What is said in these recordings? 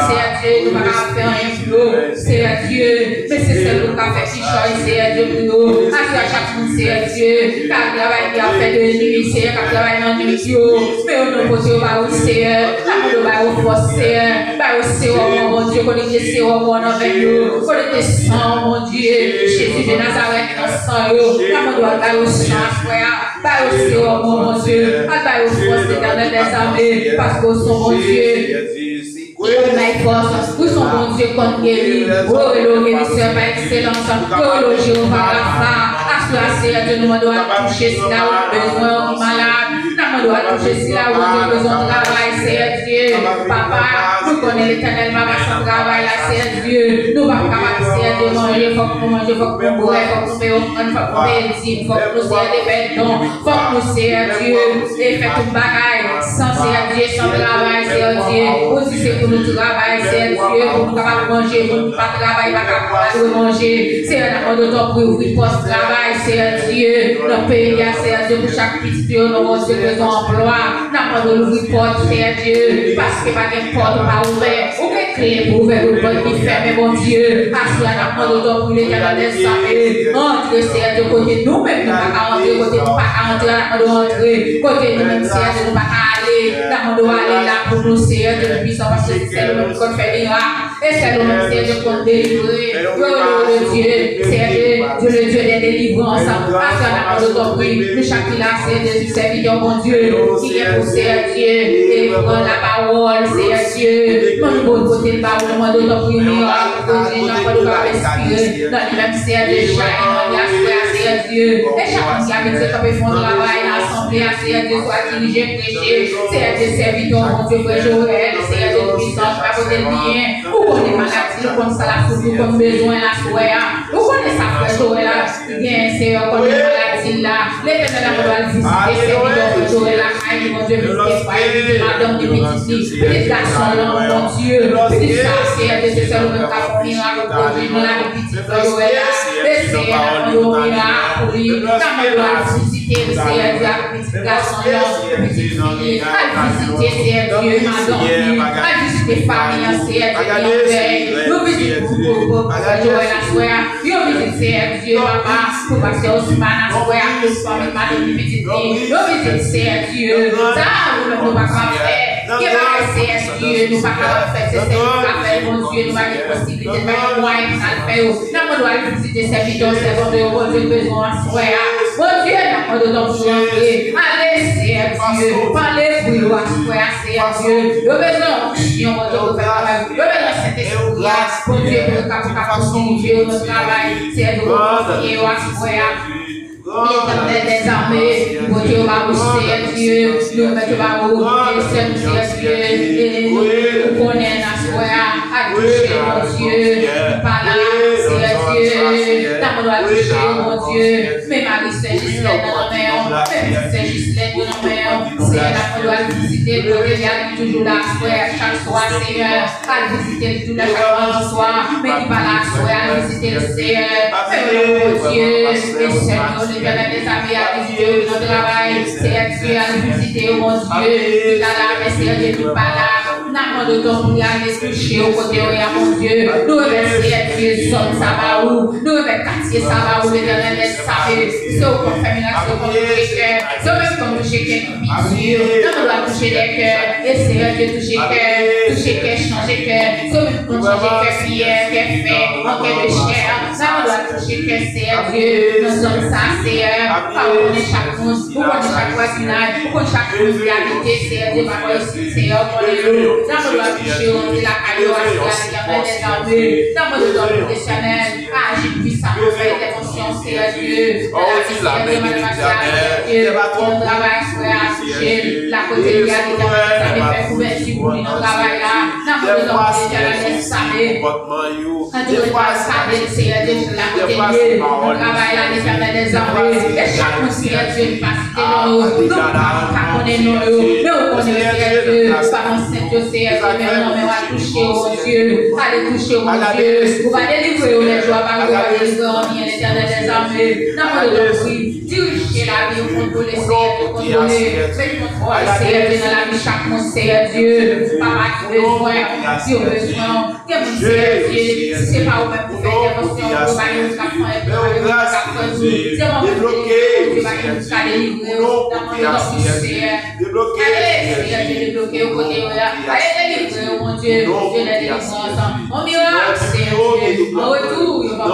c'est Dieu, nous ne pouvons pas faire rien pour nous. C'est Dieu, mais c'est celle qui a fait si choix, c'est Dieu pour nous. À chaque monde, c'est Dieu, car il travaille qui a fait de nuit, c'est car il travaille dans nuit. Mais on ne peut pas aussi, on va au forcer, pas aussi, mon Dieu, qu'on est c'est au monde avec nous, qu'on est sang, mon Dieu, Jésus de Nazareth, dans sang, on doit aller au sang, frère, pas aussi, mon Dieu, pas au force d'éternel des armées, parce que son mon Dieu. Nous sommes mon Dieu qu'on guérit. Oh, le guérisseur par excellence. Oh, le Jéhovah Rapha. Assurez Dieu, nous devons toucher si là où on a besoin, on est malade. Nous devons toucher si là où on a besoin de travail, c'est Dieu. Papa, nous connaissons l'éternel, papa, sans travail, là, c'est Dieu. Nous ne sommes pas capables de manger, il faut que nous mangions, il faut que nous boions, il faut que nous payions, il faut que nous payions, il faut que nous soyons des perdons, il faut que nous soyons Dieu. Et faites une bagaille, sans c'est Dieu, sans travail, c'est Dieu. Aussi, c'est pour nous travailler, c'est Dieu, pour nous capables de manger, pour nous pas travailler, pas capable de manger. C'est un amant de temps pour ouvrir post-travail, c'est Dieu. Notre pays, c'est Dieu, pour chaque petit Dieu, nous avons besoin d'emploi. Nous avons l'ouvrir porte, c'est Dieu, parce que pas de porte pas ouverte. Ou que clé pour ouvrir une porte qui ferme, mon Dieu. Parce qu'il y a un amant de temps pour l'éternel des armées. Entre, c'est Dieu, côté nous-mêmes, nous ne pouvons pas rentrer, côté nous ne pouvons pas rentrer, nous devons rentrer, côté nous-mêmes, c'est Dieu, nous ne pouvons pas aller. Nous devons aller là pour nous, c'est Dieu, puissant, parce que c'est nous-mêmes qui fait miracle. Et c'est nous-mêmes, c'est Dieu, qu'on délivrer. Le Dieu, c'est Dieu, le Dieu des délivrances. Parce qu'il y a un amant de temps pour nous, chacun là, c'est Dieu, serviteur, mon Dieu, qui est pour c'est Dieu, et prend la parole, c'est Dieu. Mon bon côté de parole, mon d'autres pour une miracle, côté, j'en peux pas respirer. Dans le même c'est Dieu, chacun, c'est Dieu. Et chacun qui a mis ce qu'on peut faire travail, l'assemblée, c'est Dieu, soit dirigé, prêcher, c'est Dieu, serviteur, mon Dieu, frère Joël, c'est Dieu, puissant, pas côté bien. Vous connaissez maladie, vous connaissez ça, la soupe, comme besoin, la soie. Vous connaissez ça, frère Joël, bien, c'est on connaît maladie là. L'éternel a visité, serviteur, Joël, la caille, mon Dieu, visité, madame de petite petit garçon, mon Dieu, petit garçon, c'est ça, le cap miracle, pour la petite Joël, et c'est un miracle, oui, quand on doit visiter, c'est Dieu, petit garçon, petite fille, à visiter, c'est Dieu, madame, à visiter famille, c'est Dieu, nous visitons pour Joël, la soeur, nous visitons, c'est Dieu, papa, pour passer au semaine, la soeur, pour famille, madame de petite fille, nous visitons, c'est Dieu, ça, nous ne pouvons pas faire. Qui va rester Dieu, nous ne pouvons pas faire ce que nous avons mon Dieu, nous avons des possibilités, nous avons des moyens de faire. Nous devons visiter ces vidéos, ces vidéos, mon Dieu, besoin de soi. Mon Dieu, nous devons nous entrer. Allez, c'est Dieu. Parlez pour nous, soi, c'est Dieu. Nous avons besoin, mon Dieu, de faire travail. Nous avons besoin de cet esprit, mon Dieu, pour nous continuer notre travail. C'est Dieu, confier à soi. L'éternel des armées, mon Dieu, va vous c'est Dieu, nous mettons à vous, c'est Dieu, nous connaissons la soie, à toucher mon Dieu, par là, c'est Dieu, nous allons toucher mon Dieu, mais Marie Saint-Gislaine dans nos mains, mais Saint-Gislaine dans nos mains, c'est là qu'on doit visiter, protéger toujours la soie, chaque soir, Seigneur, à visiter toujours la chaque soir, mais qui va la soie, à visiter le Seigneur, mon Dieu, et Seigneur, l'éternel des armées a visité notre travail, c'est Dieu à visiter, mon Dieu, qui t'a là, mais c'est Dieu qui pas là. N'a pas de temps pour aller se coucher au côté de mon Dieu. Nous remercions Dieu, son Sabaou. Nous remercions Sabaou, l'éternel des armées. C'est au confirmation comme le cœur. C'est au même comme toucher cœur qui vit. Nous doit toucher les cœurs. Et c'est Dieu toucher cœur, changer cœur. C'est au même comme changer cœur prière, cœur fait, en cœur de chair. Nous doit toucher cœur, c'est Dieu. Nous sommes ça, c'est pardonner chaque monde, pour connaître chaque voisinage, pour connaître chaque réalité, c'est Dieu, ma voix ici, c'est nous doit toucher, on dit la caillou, l'éternel des armées, nous doit professionnel, agir puissamment, faire des consciences, c'est Dieu, la vie, Dieu, on travaille sur la toucher, la côté de l'éternel, ça me fait couverture pour nous travailler là, nous doit l'éternel des armées, nous doit savoir, c'est Dieu, la côté de on travaille là, l'éternel des armées, et chaque fois, c'est Dieu, parce que nous ne connaissons nous connaissons Dieu, par un Saint-Dieu, c'est Dieu, mais on va toucher au Dieu, allez toucher au Dieu, vous allez délivrer les joies, vous allez délivrer l'éternel des armées, nous allons Diriger la vie, contrôler, Seigneur, contrôler. Fais contrôle, Seigneur, dans la vie chaque monde, Seigneur Dieu. Papa, qui besoin, qui a besoin. Que mon Seigneur Dieu, si c'est pas au même pour faire intervention, pour aller jusqu'à faire, pour aller jusqu'à faire. C'est mon Dieu, va jusqu'à délivrer, dans mon nom, Seigneur. Allez, Seigneur Dieu, débloquer au côté, allez, délivrer, mon Dieu, Dieu la délivrance. Mon miracle, Seigneur Dieu, en retour, il va voir.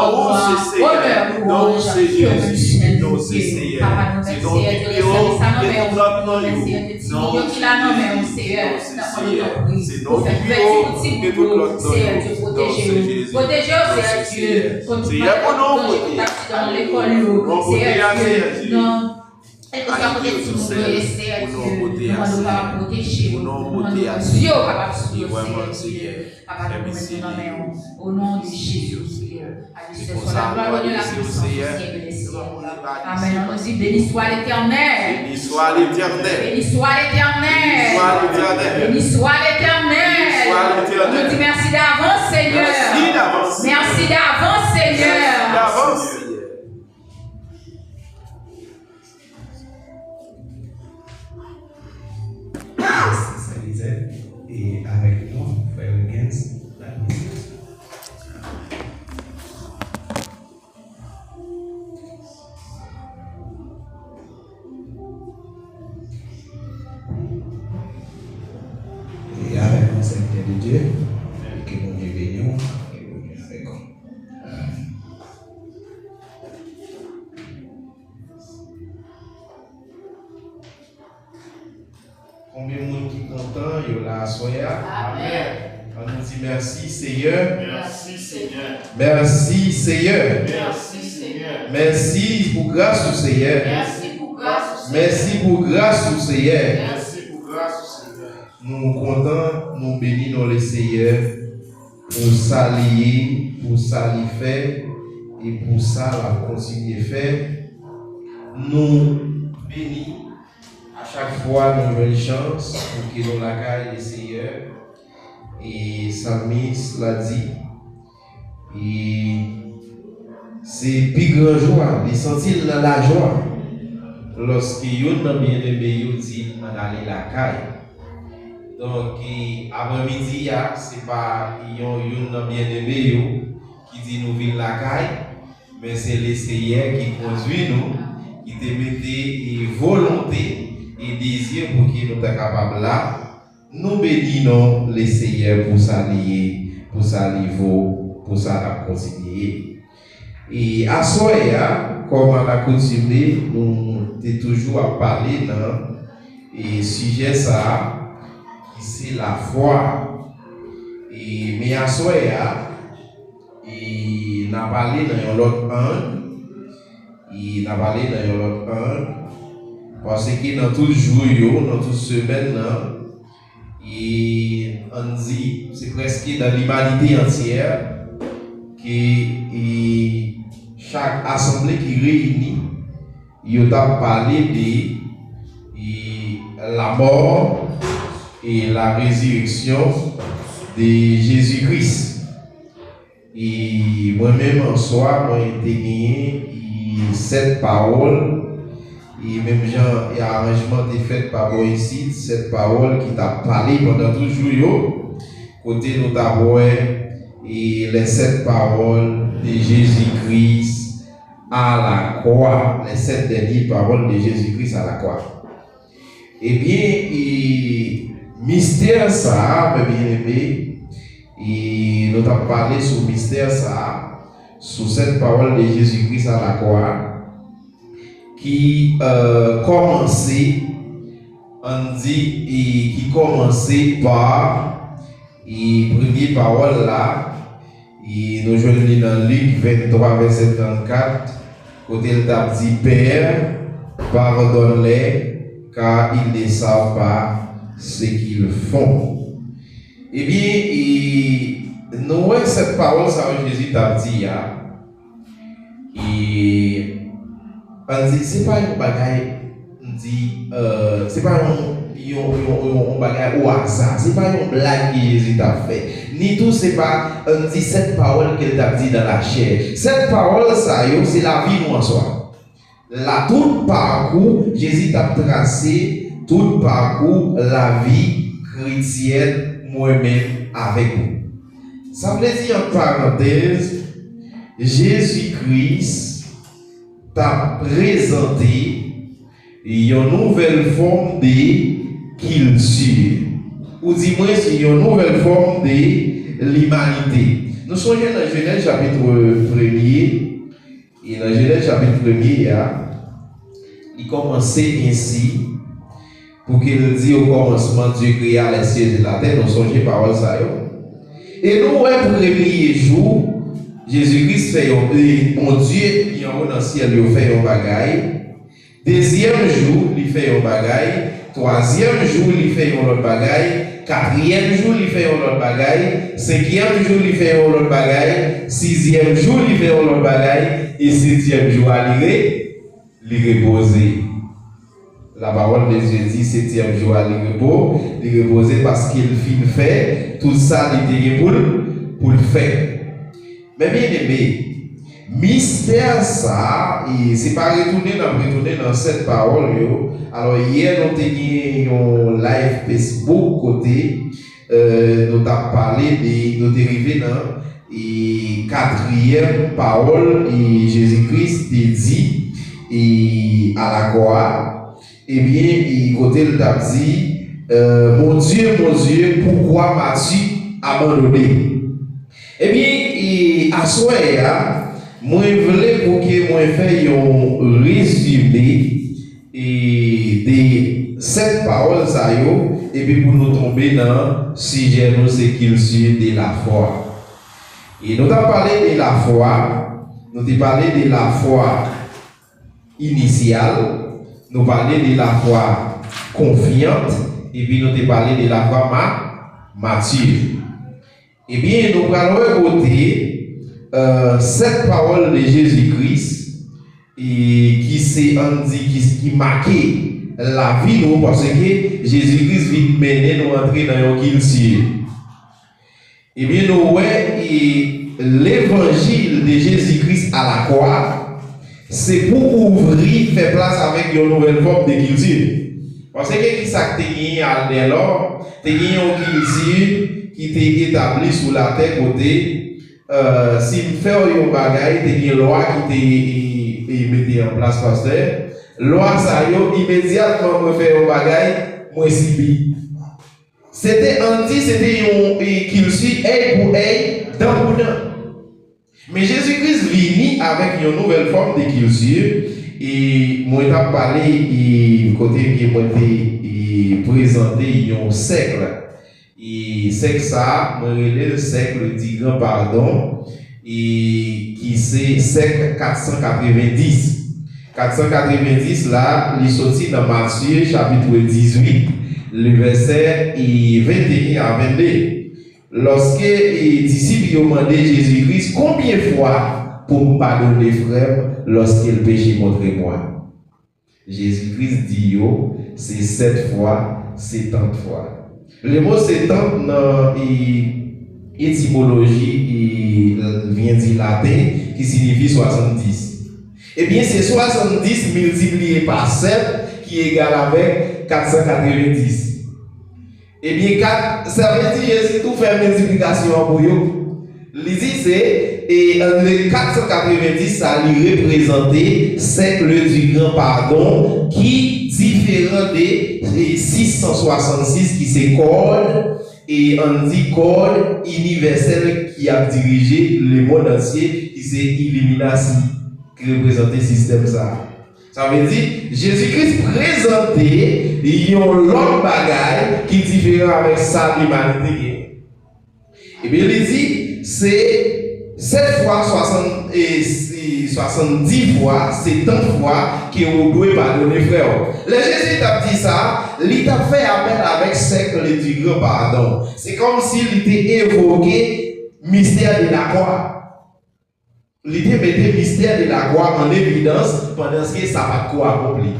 Non, c'est Jésus. Non, c'est Seigneur. Papa, nous merci, Seigneur Dieu, le service à nos mères, merci, Seigneur Dieu, qui l'a nommé, Seieur, c'est notre petit boulot, Seigneur Dieu, protégez-nous, Seigneur Dieu, Seigneur, dans l'école, Seigneur Dieu, non. Et que ça peut-être si vous voulez, Seigneur Dieu, nous allons protéger, nous allons Dieu, Papa, Seigneur, Papa, nous mettons au nom de Jésus, à Dieu soit la gloire de la puissance, Amen. On dit béni soit l'Éternel. Béni soit l'Éternel. Béni soit l'Éternel. Béni soit l'Éternel. On nous dit merci d'avance, Seigneur. Merci d'avance. Merci d'avance, Seigneur. Merci d'avance, Seigneur. Et avec moi, frère Gens, la mission. Et avec mon Seigneur de Dieu, que mon Dieu bénisse et mon Dieu avec nous. Combien de monde qui est content, il y a la soya. Amen. On nous dit merci Seigneur. Merci Seigneur. Merci Seigneur. Merci Seigneur. Merci pour grâce au Seigneur. Merci pour grâce au Seigneur. Merci pour grâce au Seigneur. Merci pour grâce au Seigneur. Nous comptons, nous bénissons le Seigneur pour s'allier, pour s'allier faire et pour ça la continuer faire. Nous bénissons à chaque fois nous avons une chance pour que nous la caille le Seigneur. Et Salmis l'a dit. Et c'est plus grand joie, de sentir la joie. Lorsque yon nan bien-aimé yon dit on aller la caille. Donc après-midi c'est pas yon nan bien-aimé yo qui dit nous vinn la caille, mais c'est le Seigneur qui conduit nous, qui te mette volonté et désir pour qu'il nous soyons capables là. Nous bénissons le Seigneur pour s'allier, pour s'allier, pour ça continuer. Et à soir, comme on a coutumé, nous sommes toujours à parler dans le sujet ça, qui c'est la foi. Et mais à soir, on a parlé dans l'autre angle, et on a parlé dans l'autre angle, parce que dans tout jour, dans toute semaine, et on dit, c'est presque dans l'humanité entière, que chaque assemblée qui réunit, il a parlé de la mort et la résurrection de Jésus-Christ. Et moi-même en soi, moi j'ai gagné cette parole. Et même Jean, il y a un arrangement qui est fait par moi ici, cette parole qui t'a parlé pendant tout le jour. Côté nous t'avons et les 7 paroles de Jésus-Christ à la croix, les 7 dernières paroles de Jésus-Christ à la croix. Eh bien, mystère ça, mes bien-aimés, et nous t'avons parlé sur mystère ça, sur cette parole de Jésus-Christ à la croix, qui commençait, on dit, et qui commençait par la première parole là, et nous jouons dans Luc 23, verset 34, côté il t'a dit, Père, pardonne-les, car ils ne savent pas ce qu'ils font. Eh bien, nous voyons cette parole, ça Jésus t'a dit, et on dit, c'est pas un bagaille, on dit, c'est pas un bagaille au hasard, c'est pas une blague que Jésus t'a fait. Ni tout, c'est pas, on dit cette parole qu'il t'a dit dans la chair. Cette parole, ça, c'est la vie nous en soi. là, tout parcours, Jésus a tracé tout parcours, la vie chrétienne, moi-même, avec vous. Ça veut dire en parenthèse, Jésus-Christ t'a présenté une nouvelle forme de culture. Ou dis-moi, c'est une nouvelle forme de l'humanité. Nous sommes dans Genèse chapitre 1er. Et dans Genèse chapitre 1er, il commençait ainsi. Pour qu'il dise au commencement, Dieu créa les cieux et la terre. Nous sommes parole ça. Et nous, le premier jour, Jésus-Christ fait mon Dieu, qui en haut dans le ciel, il fait un bagaille. Deuxième jour, il fait un bagaille. Troisième jour, il fait un autre bagaille. Quatrième jour, il fait un autre bagaille. Cinquième jour, il fait un autre bagaille. Sixième jour, il fait un autre bagaille. Et septième jour, il repose. La parole de Dieu dit septième jour, il repose parce qu'il finit fait tout ça, il était pour le faire. Mais bien aimé, mystère ça, et c'est pas retourner dans cette parole. Alors hier, nous avons un live Facebook côté, nous avons parlé de nous dériver dans et quatrième parole, et Jésus-Christ dit et à la croix. Eh bien, il côté le t'a dit, mon Dieu, pourquoi m'as-tu abandonné? Eh bien, à soi, moi, je voulais pour que moi fasse un résumé de cette parole, et puis pour nous tomber dans le sujet, c'est qu'il suit de la foi. Et nous avons parlé de la foi, nous avons parlé de la foi initiale. Nous parlons de la foi confiante et puis nous avons parlé de la foi mature. Eh bien, nous allons écouter cette parole de Jésus-Christ qui marquait la vie nous parce que Jésus-Christ vient mener nous entrer dans une culture. Eh bien, nous voyons l'évangile de Jésus-Christ à la croix. C'est pour ouvrir, faire place avec une nouvelle forme de culture. Parce que qui ça que tu as dès lors, tu as une culture qui t'est établie sous la terre côté. Si tu fais un bagage, tu as une loi qui t'est mise en place, pasteur. Loi ça immédiatement me fait un bagage, moi si. C'était une culture œil pour œil, dent pour dent. Mais Jésus-Christ vient avec une nouvelle forme de culture et moi j'ai parlé côté qui m'a présenté un siècle et c'est ça moi le siècle du grand pardon et qui c'est siècle 490 là il sorti dans Matthieu chapitre 18 le verset 21 à 22. Lorsque les disciples ont demandé Jésus-Christ combien de fois pour me pardonner frère lorsqu'il péché contre moi. Jésus-Christ dit c'est 7 fois, c'est tant de fois. Le mot c'est tant dans étymologie vient du latin qui signifie 70. Eh bien c'est 70 multiplié par 7 qui est égal avec 490. Eh bien, ça veut dire que si tout fait multiplication pour vous, l'idée c'est, et le 490, ça lui représente siècle du grand pardon qui différent des 666 qui c'est code, et on dit code universel qui a dirigé le monde entier, qui c'est Illuminati, qui représente le système ça. Ça veut dire Jésus-Christ présentait un autre bagage qui est différent avec sa l'humanité. Et bien il dit c'est 7 fois 70 fois, c'est tant de fois qu'on doit pardonner frère. Le Jésus t'a dit ça, il t'a fait appel avec siècle du grand pardon. C'est comme s'il était évoqué mystère de la croix. L'idée mettait le mystère de la croix en évidence pendant ce que ça va croix accompli.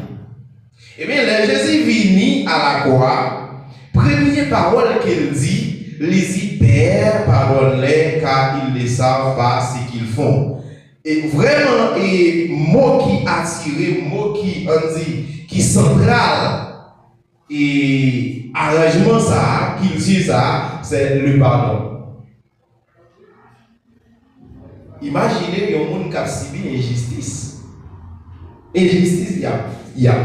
Et bien, le Jésus vient à la croix, première parole qu'il dit, les Père, pardonne-les car ils ne savent pas ce qu'ils font. Et vraiment, et mot qui attire, mot qui on dit, qui central, et arrangement ça, qu'il dit ça, c'est le pardon. Imaginez un monde qui a subi injustice. Injustice, il y a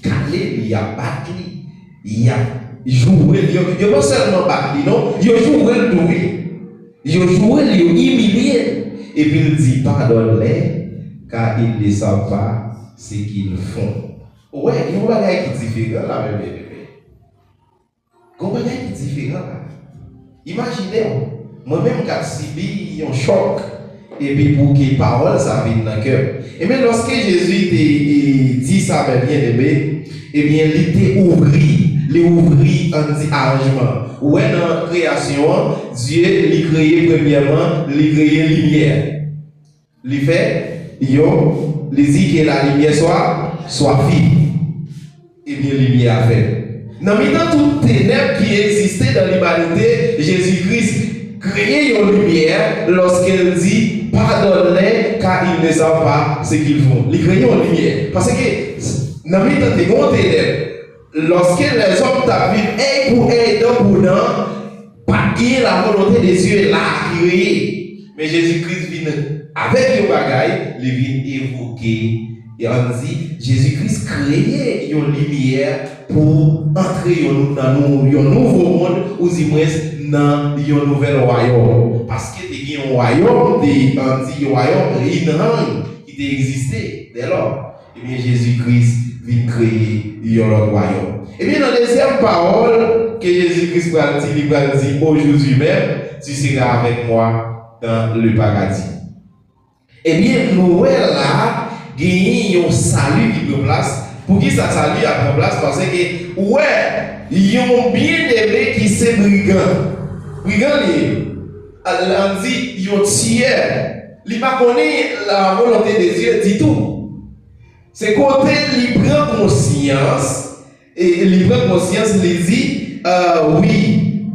calé, il y a battu, il y a joué, il n'y a pas seulement battu, non, il y a joué le doué, il y a joué, il y a humilié. Et puis il dit pardonne-les, car ils ne savent pas ce qu'ils font. Ouais, il y a un bagage qui est différent là, même bébé. Il y a un bagage qui est différent là. Imaginez, moi-même qui ai subi un choc, et puis pour que les paroles ça vienne dans le cœur. Et bien lorsque Jésus dit ça, bien aimé, et bien il ouvrit un arrangement. Ouais, dans la création, Dieu l'a créé premièrement, il créé lumière. Il fait, il dit que la lumière soit vive. Et bien, la lumière a fait. Dans toutes les ténèbres qui existaient dans l'humanité, Jésus-Christ crée une lumière lorsqu'il dit pardonne-les car ils ne savent pas ce qu'ils font. Il crée une lumière. Parce que dans toutes les ténèbres, lorsque les hommes t'arrivent, pour pas guérir la volonté des yeux là, créer. Mais Jésus-Christ vient avec le bagaille, il vient évoquer. Et on dit, Jésus-Christ crée une lumière pour entrer dans un nouveau monde, ou du moins dans un nouvel royaume. Parce que il y a un royaume, un royaume qui existait dès lors. Et bien Jésus-Christ vient créer un royaume. Et bien dans la deuxième parole que Jésus-Christ va dire aujourd'hui même, tu seras avec moi dans le paradis. Et bien nous là, il y a un salut qui prend place. Pour qui ça salut a pris place? Parce que ouais, il y a un bien-aimé qui s'est brigand. Brigand, on dit, il y a un tiers. Il n'a pas connu la volonté de Dieu du tout. C'est côté il prend conscience. Et il prend conscience, il dit, oui,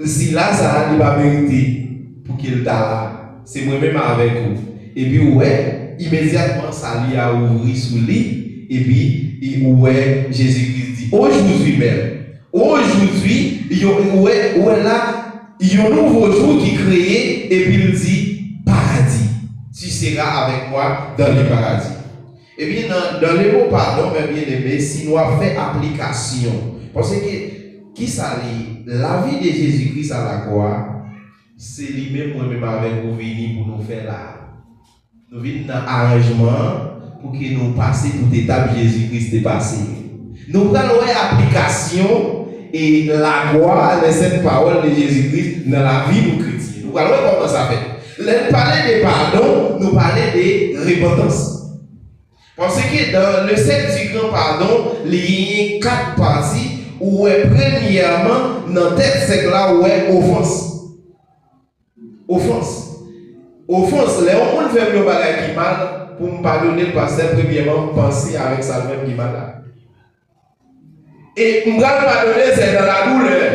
si là, ça n'a pas mérité pour qu'il t'a là. C'est moi-même avec vous. Et puis, ouais, immédiatement, ça lui a ouvert sous lui. Et puis, ouais, Jésus-Christ dit, aujourd'hui même, aujourd'hui, il y a un nouveau jour qui est créé. Et puis, il dit, paradis, tu seras avec moi dans le paradis. Et bien, dans le mot pardon, mes bien-aimés, si nous avons fait application, parce que qui ça lit, la vie de Jésus-Christ à la croix, c'est lui-même, moi-même avec nous, venir pour nous faire là. Nous venons dans l'arrangement pour que nous passions toute étape Jésus-Christ est passé. Nous prenons l'application et la gloire de cette parole de Jésus-Christ dans la vie de chrétiens. Nous allons voir comment ça fait. Nous parlons de pardon, nous parlons de repentance. Parce que dans le secte du grand pardon, il y a 4 parties où est premièrement, dans tête c'est là où est offense. Offense. Offense, les gens qui font le bagage qui mal, pour me pardonner le pasteur, premièrement, penser avec ça même qui mal. Et me pardonner, c'est dans la douleur.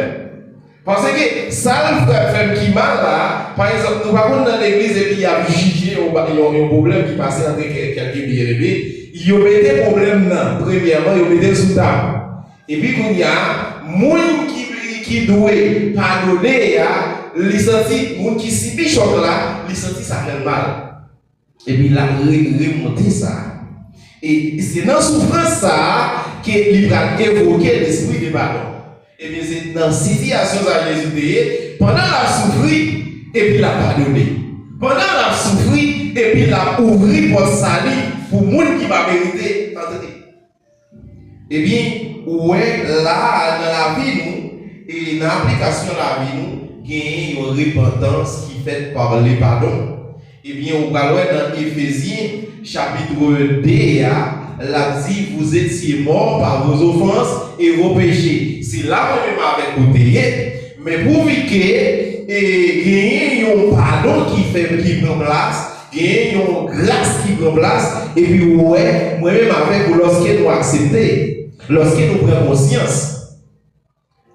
Parce que ça, le frère qui mal là, par exemple, nous parlons dans l'église et puis il y a jugé un problème qui passait entre quelqu'un bien élevé. Il y a des problèmes là. Premièrement, il y a des sous table. Et puis, il y a des gens qui doivent pardonner, les sentis, les gens qui subissent choc là, les sentis ça fait mal. Et puis, il a remonté ça. Et c'est dans la souffrance ça qu'il va évoquer l'esprit de pardon. Et bien, c'est dans la situation à Jésus, pendant la souffrir, et puis la pardonner. Pendant la souffrir, et puis la ouvrir pour salut, pour le monde qui va mériter. Et bien, ouais, là, dans la vie, nous, et dans l'application de la vie, nous, il y a une repentance qui est faite par le pardon. Et bien, on va voir dans Éphésiens, chapitre 2, la dit, vous étiez morts par vos offenses et vos péchés. C'est là même avec côté. Mais pour que il y ait un pardon qui prend place, il y a une grâce qui prend place, et puis ouais, moi-même avec vous, lorsque nous acceptons, lorsque nous prenons conscience,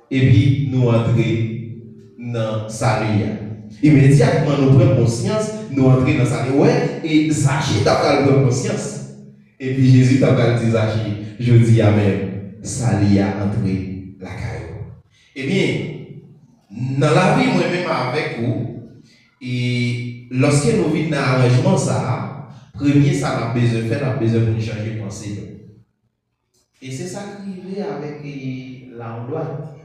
et puis nous entrons dans salut. Immédiatement, nous prenons conscience, nous entrons dans sa vie. Et Zachée t'a pris conscience. Et puis Jésus t'a dit Zachée, je dis Amen, ça l'y a entré la caillou. Eh bien, dans la vie, moi-même avec vous, et lorsque nous vivons dans l'arrangement, ça, premier, ça n'a besoin de faire, on a besoin de changer de pensée. Et c'est ça qui arrive avec la droite.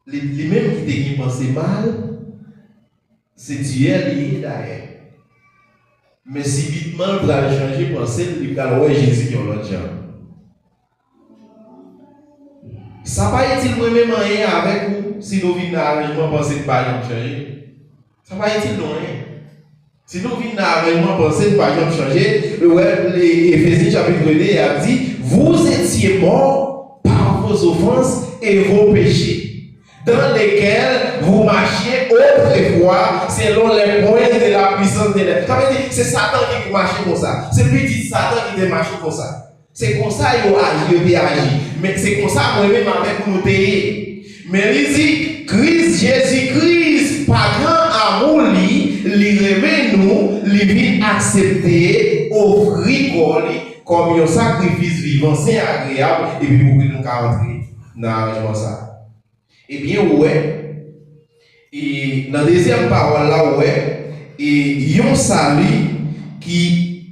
Les mêmes qui te pensent mal, c'est Dieu lié derrière. Mais si vitement vous allez changer de pensée, vous allez voir Jésus qui est l'autre genre. Ça n'a pas été moi-même rien avec vous si nous vivons dans l'arrangement pensée de pas changer. Ça n'a pas été rien. Si nous vivons dans l'arrangement pensée de pas changer, les Éphésiens chapitre 2 a dit vous étiez morts par vos offenses et vos péchés, dans lesquels vous marchiez autrefois selon les points de la puissance de l'air. Ça veut dire c'est Satan qui marche comme ça. C'est lui qui dit Satan qui te marche comme ça. C'est comme ça qu'il a agi. Mais c'est comme ça moi-même avec nous payer. Mais il dit Christ, Jésus-Christ, par grand amour, il remet nous, il vient accepter, offrir comme un sacrifice vivant, c'est agréable, et puis pour que nous rentrer dans l'arrangement ça. Eh bien, ouais, et dans la deuxième parole là, ouais, et il y a un salut qui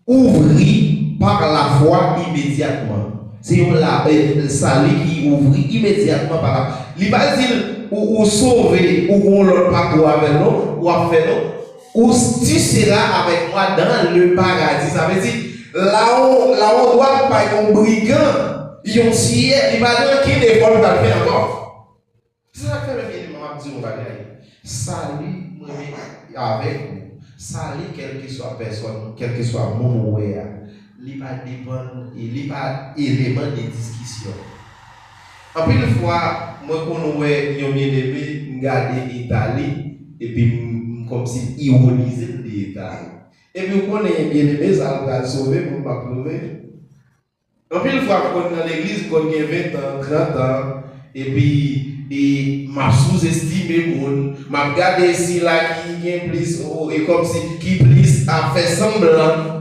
ouvrit par la foi immédiatement. C'est un salut qui ouvrit immédiatement par la foi. Il va pas dire ou sauver, ou l'autre parcours avec nous, ou à faire nous, ou tu seras avec moi dans le paradis. Ça veut dire, là où doit pas un brigand, ils ont scié, il va dire qu'il est bon de faire encore. C'est ça que fait le bien, maman dit, on va dire, salut, avec vous, salut, quelle que soit personne, quel que soit mon il va dépendre, il va élément de discussion. En plus de fois, moi, quand nous voyons bien aimé, regarder l'Italie, et puis, comme si ironiser l'Italie. Et puis, quand on est bien aimé, ça va sauver pour ne pas pleurer. En plus de fois, quand on est dans l'église, quand on a 20 ans, 30 ans, et puis, et m'a sous-estimé, m'a regardé ici là qui est plus, et comme si qui plus a fait semblant.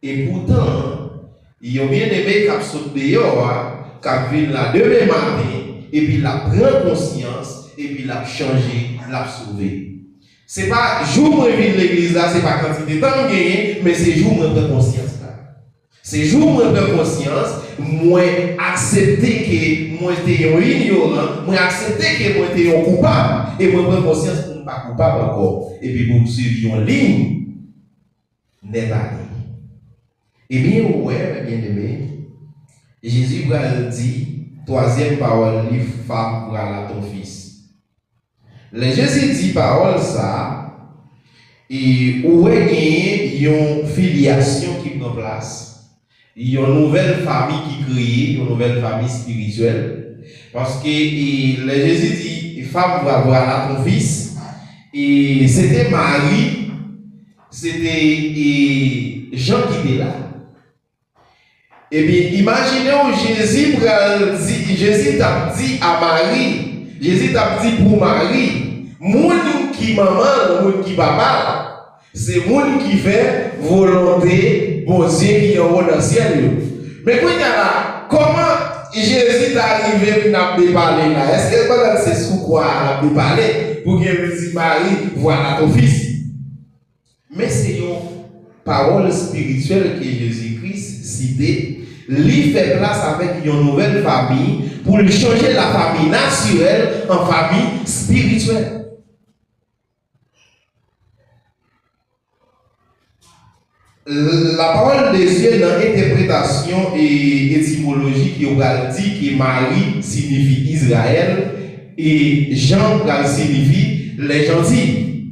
Et pourtant, ils ont bien aimé qu'à sauter dehors, qu'à venir là demain matin, et puis la prendre conscience, et puis la changer, la sauver. C'est pas jour où je viens de l'église là, c'est pas quantité de temps gagné, mais c'est jour où je prends conscience là. C'est jour où je prends conscience, moi accepter que moi j'étais un ignorant, moi accepter que moi j'étais un coupable, et moi prends conscience pour ne pas coupable encore, et puis pour suivre une ligne, n'est pas ligne. Eh bien, ouais, bien aimé, Jésus va dire, troisième parole, livre femme pour aller à ton fils. Le Jésus dit parole ça, et où est une filiation qui prend place, il y a une nouvelle famille qui crée, une nouvelle famille spirituelle, parce que le Jésus dit, femme pour avoir à ton fils, et c'était Marie, c'était Jean qui était là. Eh bien, imaginez où Jésus t'a dit à Marie, Jésus t'a dit pour Marie, moun qui maman, moun qui papa, c'est moun qui fait volonté, bon Dieu qui est en haut dans le ciel. Mais comment Jésus est arrivé à nous parler là? Est-ce que c'est sous quoi nous parler pour qu'il dise Marie, voilà ton fils? Mais c'est une parole spirituelle que Jésus-Christ citait. Lui fait place avec une nouvelle famille pour lui changer la famille naturelle en famille spirituelle. La parole de Dieu dans l'interprétation et étymologie qui dit que Marie signifie Israël et Jean signifie les gentils.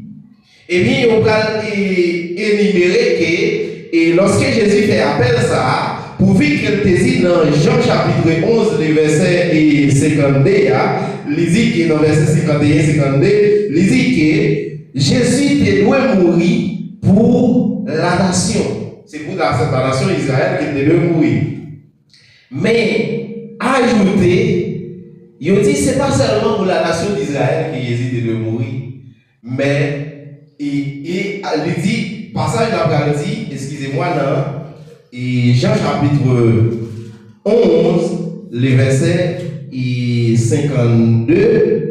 Et bien, on va énumérer que et lorsque Jésus fait appel ça, pour vivre qu'elle te dit dans Jean chapitre 11, le verset 52, il dit que dans le verset 51-52, il dit que Jésus doit mourir pour la nation. C'est pour cette nation Israël qu'il doit mourir. Mais, ajouter, il dit que ce n'est pas seulement pour la nation d'Israël que Jésus doit mourir. Mais il dit, passage d'après dit, excusez-moi, là, et Jean chapitre 11, les versets 52,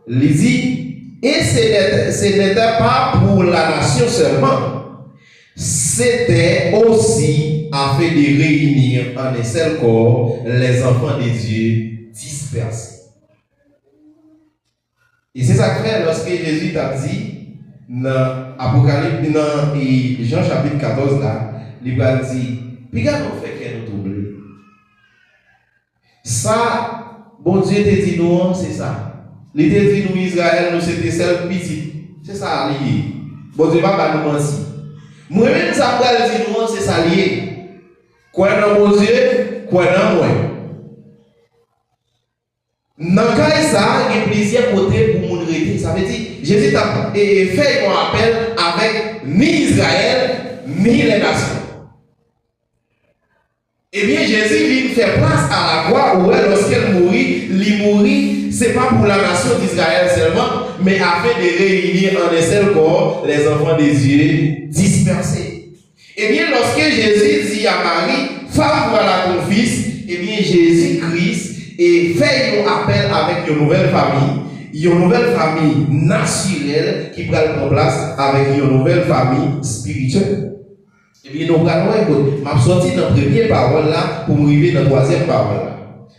il dit, et ce n'était pas pour la nation seulement, c'était aussi afin de réunir en un seul corps les enfants de Dieu dispersés. Et c'est ça que fait lorsque Jésus t'a dit dans Apocalypse, dans Jean chapitre 14, là, il va dire, puis quand on fait qu'elle nous trouble. Ça, bon Dieu te dit nous, c'est ça. Il te dit nous, Israël, nous c'était seul petit. C'est ça lié. Bon Dieu va pas nous mentir. Moi-même, ça va dire nous, c'est ça lié. Quoi dans mon Dieu, quoi dans moi. Dans le cas ça, il y a plusieurs côtés pour mon arrêter. Ça veut dire, Jésus a fait un appel avec ni Israël, ni les nations. Eh bien, Jésus vient faire place à la croix où lorsqu'elle mourit, il mourit, ce n'est pas pour la nation d'Israël seulement, mais afin de réunir en un seul corps les enfants des Dieu dispersés. Eh bien, lorsque Jésus dit à Marie, femme, voilà ton fils, eh bien, Jésus-Christ fait un appel avec une nouvelle famille naturelle qui prend place avec une nouvelle famille spirituelle. Et bien, nous allons m'a sorti dans la première parole là pour arriver dans la troisième parole là.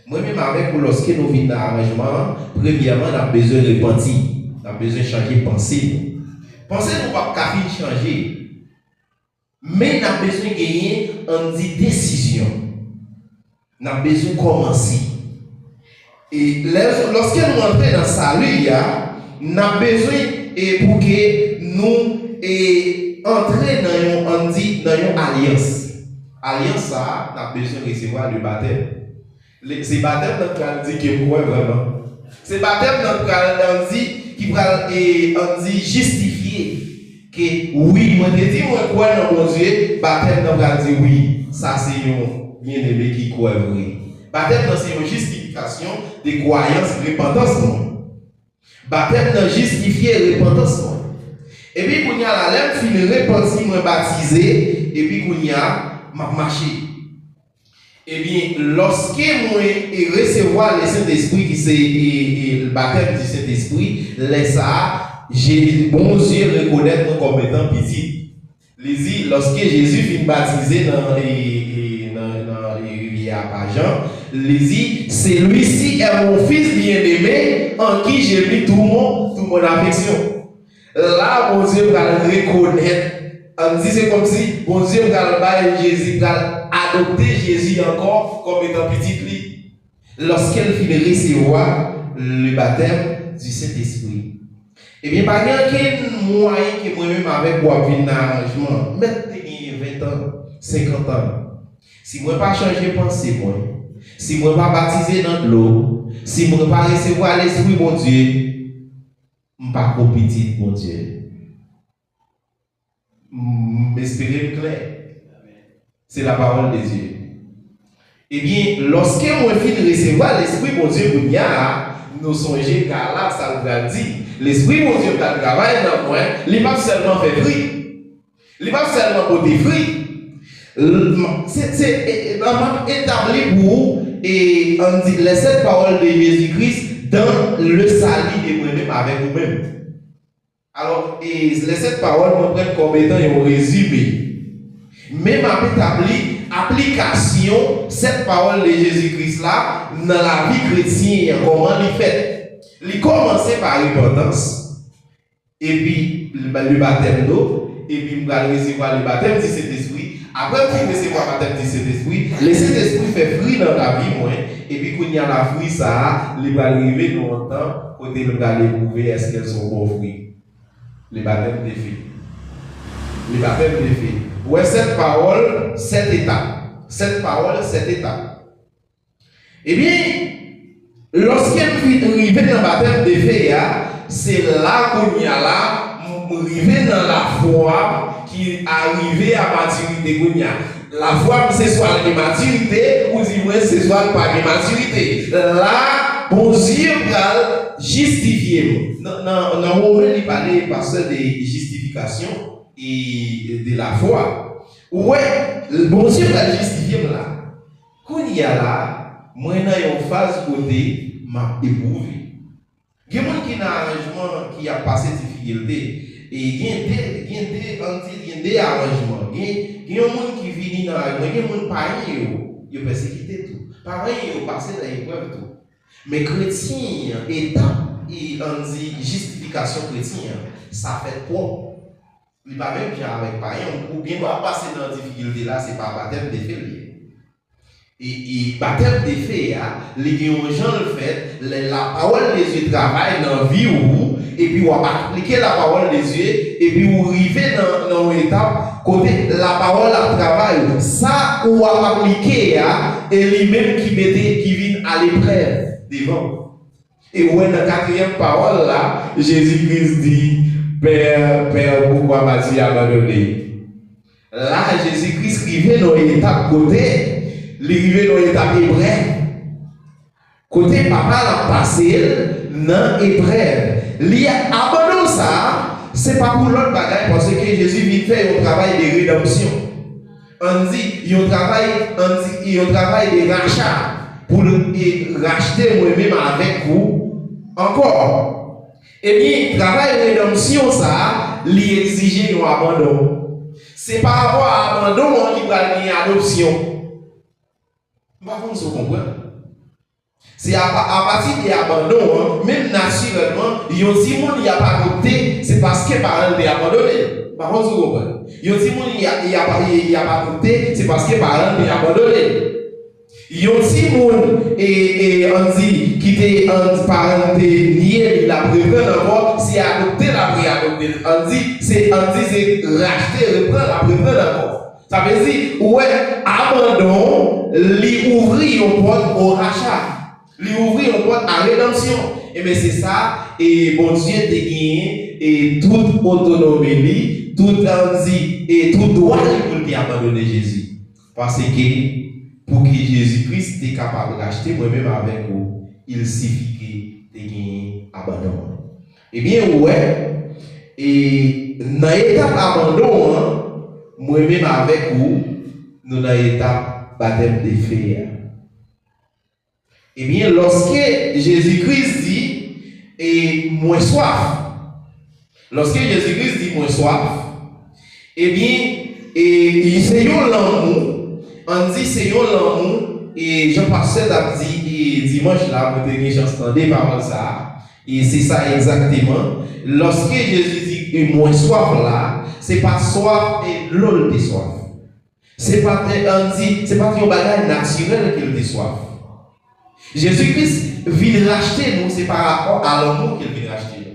Moi-même, avec vous, lorsque nous venons dans l'arrangement, premièrement, on a besoin de repentir, on a besoin de changer de pensée. Pensez, nous pas qu'à changer. Mais on a besoin de gagner une décision. On a besoin de commencer. Et lorsque nous entrons dans le salut, on a besoin pour que nous entrer dans une alliance. Alliance, ça, on a besoin de recevoir le baptême. C'est le baptême qui dit que quoi vraiment. C'est le baptême qui dit justifier que oui, moi je dis moi quoi dans mon Dieu, baptême dit oui, ça c'est un bien-aimé qui croit vrai. Baptême c'est une justification de croyance, repentance. Baptême justifier repentance. Et puis, quand il y a la lèvre, il repenti, moi baptisé, et puis quand il y a marché. Et bien, lorsque moi recevoir le Saint-Esprit, qui c'est le baptême du Saint-Esprit, j'ai bon Dieu reconnaître moi comme étant petit. Lorsque Jésus vient baptiser dans les rivières à Jean, celui-ci est mon fils bien-aimé en qui j'ai mis tout mon affection. Là, mon Dieu va le reconnaître. On dit c'est comme si mon Dieu va Jésus, va adopter Jésus encore comme étant petit lui. Lorsqu'elle finit de recevoir le baptême du Saint-Esprit. Eh bien, pas qu'un moyen que moi-même avec moi venir dans l'arrangement, mettre 20 ans, 50 ans. Si moi pas changer pensée, moi, si moi pas baptiser dans l'eau, si moi pas recevoir l'Esprit, mon Dieu, je ne suis pas petit, mon Dieu. M'espérer clair. C'est la parole de Dieu. Eh bien, lorsque moi finis de recevoir l'Esprit, mon Dieu, nous songeons car là, ça nous a dit, l'Esprit, mon Dieu, qui travaille dans moi, il n'est pas seulement fait fruit. Il n'est pas seulement porté fruit. C'est établi pour et on dit les 7 paroles de Jésus-Christ dans le salut de moi-même avec vous-même. Alors, les 7 paroles me prennent comme étant un résumé. Même établi application cette parole de Jésus-Christ là dans la vie chrétienne, comment il fait. Il commence par repentance, et puis le baptême d'eau, et puis il va recevoir le baptême du Saint-Esprit. Après qu'il recevoir le baptême du Saint-Esprit, le Saint-Esprit fait fruit dans la vie, et puis quand il y a la fruit, ça, il va arriver longtemps, côté il va éprouver est-ce qu'elles sont bons fruits. Le baptême des filles. Le baptême des filles. Ouais, cette parole, 7 étapes. Cette parole, 7 étapes. Eh bien, lorsqu'elle arrive dans le baptême des filles, c'est là qu'on y a là, arrivé dans la foi qui arrive à maturité. La foi, c'est soit la maturité, ou du moins, c'est soit pas de maturité. Là, bon Dieu va justifier. Dans Romains, il parlait parce de justification et de la foi. Ouais, bon Dieu va justifier là. Quand il y a là, moi, dans une phase côté, m'a éprouvé. Il y a des gens qui ont un arrangement qui a passé difficulté. Et il y a des arrangements. Il y a des gens qui viennent dans l'arrangement. Il y a des gens qui parient, ils persécutent tout. Pareil, ils passent dans l'épreuve tout. Mais chrétien, étape, on dit justification chrétienne, ça fait quoi? Il ne va même bien avec païen. Ou bien, on va passer dans la difficulté là, c'est pas baptême de fait. Et baptême de fait, les gens le fait, la parole des yeux travaille dans la vie où, et puis on va appliquer la parole des yeux, et puis on arrive dans une étape, côté la parole à travail, ça on va appliquer, et lui-même qui vient à l'épreuve devant. Et ouais, dans la quatrième parole là, Jésus-Christ dit, Père, pourquoi m'as-tu abandonné? Là, Jésus-Christ arrive dans une étape côté, l'arrivée dans l'étape épreuve. Côté papa l'a passé dans l'épreuve. Il a abandonné ça, c'est pas pour l'autre bagaille parce que Jésus vient faire un travail de rédemption. On dit, il y a un travail de rachat pour racheter moi-même avec vous encore. Et bien, le travail de rédemption, ça, il exige un abandon. C'est par rapport à l'abandon qui va gagner adoption. Par contre, vous comprenez? C'est à partir de l'abandon, même naturellement, il y a aussi des gens qui n'ont pas adopté, c'est parce que les parents l'ont abandonné. Par contre, vous comprenez? Il y a aussi des gens qui n'ont pas adopté, c'est parce que les parents l'ont abandonné. Il y a aussi des gens on dit, qui étaient en parenté nié, il a prévu d'abord, c'est adopté, la préadopté. On dit, c'est racheter, reprendre, la prévu d'abord. Ça veut dire, ouais, abandon, lui ouvrir une porte au rachat. Lui ouvrir une porte à rédemption. Et bien c'est ça, et bon Dieu te gagne, et toute autonomie, tout envie, et tout droit pour te abandonner Jésus. Parce que, pour que Jésus-Christ soit capable de racheter moi-même avec vous, il suffit que te gagne abandon. Eh bien, ouais, et dans l'étape abandon, moi-même avec vous, nous dans l'étape baptême de feu. Eh bien, lorsque Jésus-Christ dit, et moins soif, lorsque Jésus-Christ dit moins soif, eh bien, et c'est l'amour, on dit c'est l'amour, et Jean-Pascal a dit, dimanche là, vous avez entendu parler ça, et c'est ça exactement. Lorsque Jésus dit moins soif là, c'est pas soif et l'eau de soif. C'est pas un bagage naturel qu'il de soif. Jésus-Christ vient racheter nous, c'est par rapport à l'amour qu'il vient racheter nous.